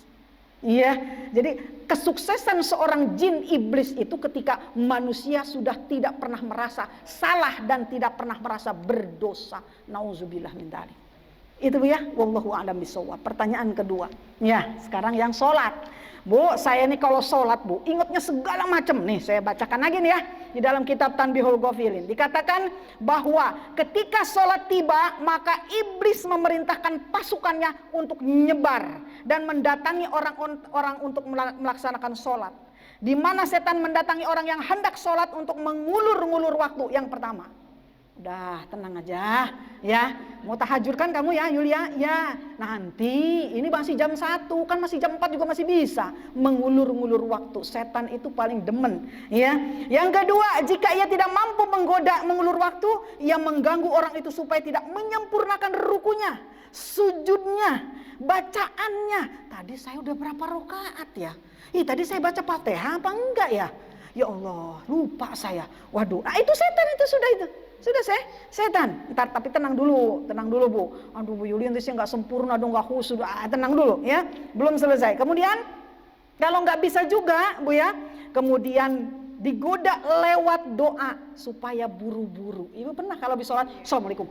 Iya, jadi kesuksesan seorang jin iblis itu ketika manusia sudah tidak pernah merasa salah dan tidak pernah merasa berdosa. Nauzubillah min dzalik. Itu ya, wallahu a'lam bishawab. Pertanyaan kedua. Ya, sekarang yang sholat. Bu, saya nih kalau sholat, Bu, ingatnya segala macam. Nih, saya bacakan lagi nih ya. Di dalam kitab Tanbihul Ghafilin dikatakan bahwa ketika sholat tiba, maka iblis memerintahkan pasukannya untuk nyebar dan mendatangi orang untuk melaksanakan sholat. Di mana setan mendatangi orang yang hendak sholat untuk mengulur-ngulur waktu. Yang pertama, udah tenang aja ya, mau tahajud kan kamu ya Yulia? Ya, nanti ini masih jam 1, kan masih jam 4 juga masih bisa mengulur-ngulur waktu. Setan itu paling demen ya. Yang kedua, jika ia tidak mampu mengulur waktu, ia mengganggu orang itu supaya tidak menyempurnakan rukunya, sujudnya, bacaannya. Tadi saya udah berapa rakaat ya? Tadi saya baca Fatihah apa enggak ya? Ya Allah, lupa saya. Waduh, nah itu setan itu sudah itu. Sudah setan. Ntar tapi tenang dulu Bu. Aduh Bu Yuli nanti saya nggak sempurna dong, nggak khusyuk. Tenang dulu ya, belum selesai. Kemudian kalau nggak bisa juga Bu ya, kemudian digoda lewat doa supaya buru-buru. Ibu pernah kalau habis sholat, assalamualaikum,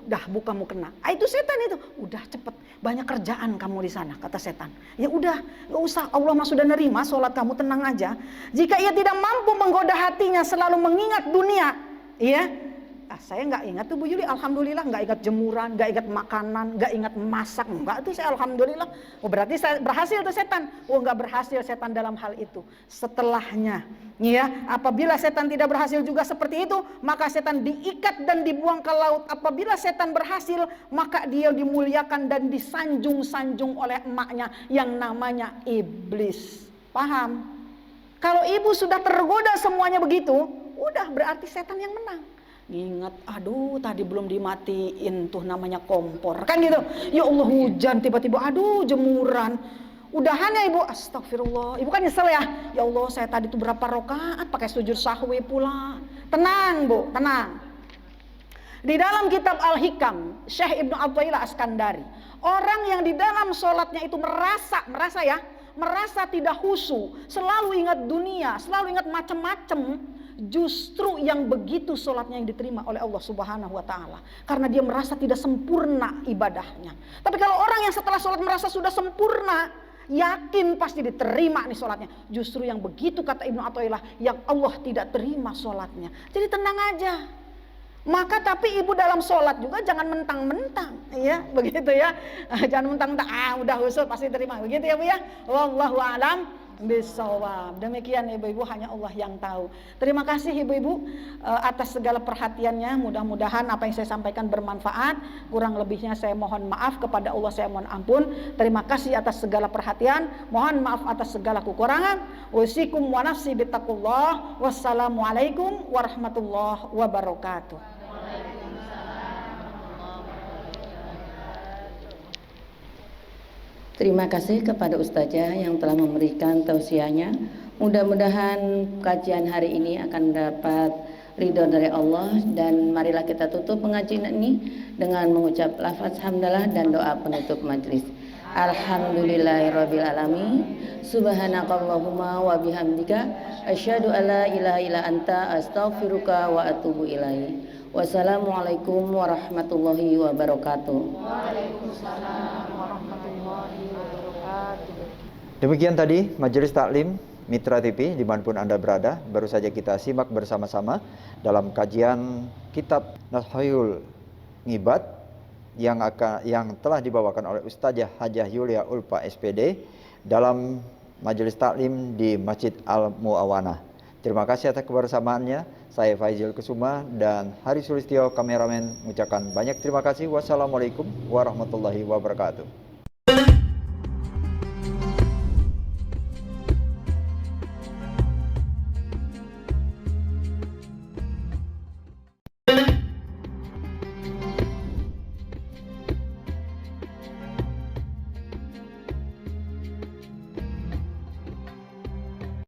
dah Bu kamu kena. Itu setan itu. Udah cepet, banyak kerjaan kamu di sana, kata setan. Ya udah, nggak usah. Allah mah sudah nerima sholat kamu, tenang aja. Jika ia tidak mampu menggoda hatinya, selalu mengingat dunia, iya. Saya nggak ingat tuh Bu Yuli, alhamdulillah nggak ingat jemuran, nggak ingat makanan, nggak ingat masak, nggak tuh saya alhamdulillah. Oh berarti saya berhasil tuh setan. Oh nggak berhasil setan dalam hal itu. Setelahnya, ya apabila setan tidak berhasil juga seperti itu, maka setan diikat dan dibuang ke laut. Apabila setan berhasil, maka dia dimuliakan dan disanjung-sanjung oleh emaknya yang namanya iblis. Paham? Kalau ibu sudah tergoda semuanya begitu, udah berarti setan yang menang. Ingat, aduh tadi belum dimatiin tuh namanya kompor, kan gitu. Ya Allah hujan tiba-tiba, aduh jemuran. Udahan ya ibu, astagfirullah. Ibu kan nyesel ya. Ya Allah saya tadi tuh berapa rakaat pakai sujud sahwi pula. Tenang bu, tenang. Di dalam kitab Al-Hikam, Syekh Ibnu Athaillah Askandari, orang yang di dalam sholatnya itu merasa tidak khusyuk, selalu ingat dunia, selalu ingat macam-macam, justru yang begitu sholatnya yang diterima oleh Allah Subhanahu wa Ta'ala, karena dia merasa tidak sempurna ibadahnya. Tapi kalau orang yang setelah sholat merasa sudah sempurna, yakin pasti diterima nih sholatnya. Justru yang begitu kata Ibnu Athaillah, yang Allah tidak terima sholatnya. Jadi tenang aja. Maka tapi ibu dalam sholat juga jangan mentang-mentang, ya begitu ya. Jangan mentang-mentang udah khusyuk pasti terima, begitu ya bu ya. Wallahu a'lam bishawab. Demikian ibu-ibu, hanya Allah yang tahu. Terima kasih ibu-ibu atas segala perhatiannya. Mudah-mudahan apa yang saya sampaikan bermanfaat. Kurang lebihnya saya mohon maaf, kepada Allah saya mohon ampun. Terima kasih atas segala perhatian. Mohon maaf atas segala kekurangan. Wasikum wa nafsi bittaqullah. Wassalamualaikum warahmatullahi wabarakatuh. Terima kasih kepada Ustazah yang telah memberikan tausiahnya. Mudah-mudahan kajian hari ini akan mendapat ridho dari Allah, dan marilah kita tutup pengajian ini dengan mengucap lafaz hamdalah dan doa penutup majelis. Alhamdulillahirabbil alamin. Subhanakallahumma wa bihamdika asyhadu alla ilaha illa anta astaghfiruka wa atubu ilaik. Wassalamualaikum warahmatullahi wabarakatuh. Waalaikumsalam warahmatullahi wabarakatuh. Demikian tadi Majelis Taklim Mitra TV dimanapun Anda berada, baru saja kita simak bersama-sama dalam kajian kitab Nashayul Ngibat yang telah dibawakan oleh Ustazah Hajah Yulia Ulfa SPD dalam Majelis Taklim di Masjid Al-Mu'awanah. Terima kasih atas kebersamaannya. Saya Faizil Kusuma dan Hari Sulistyo kameramen mengucapkan banyak terima kasih. Wassalamualaikum warahmatullahi wabarakatuh.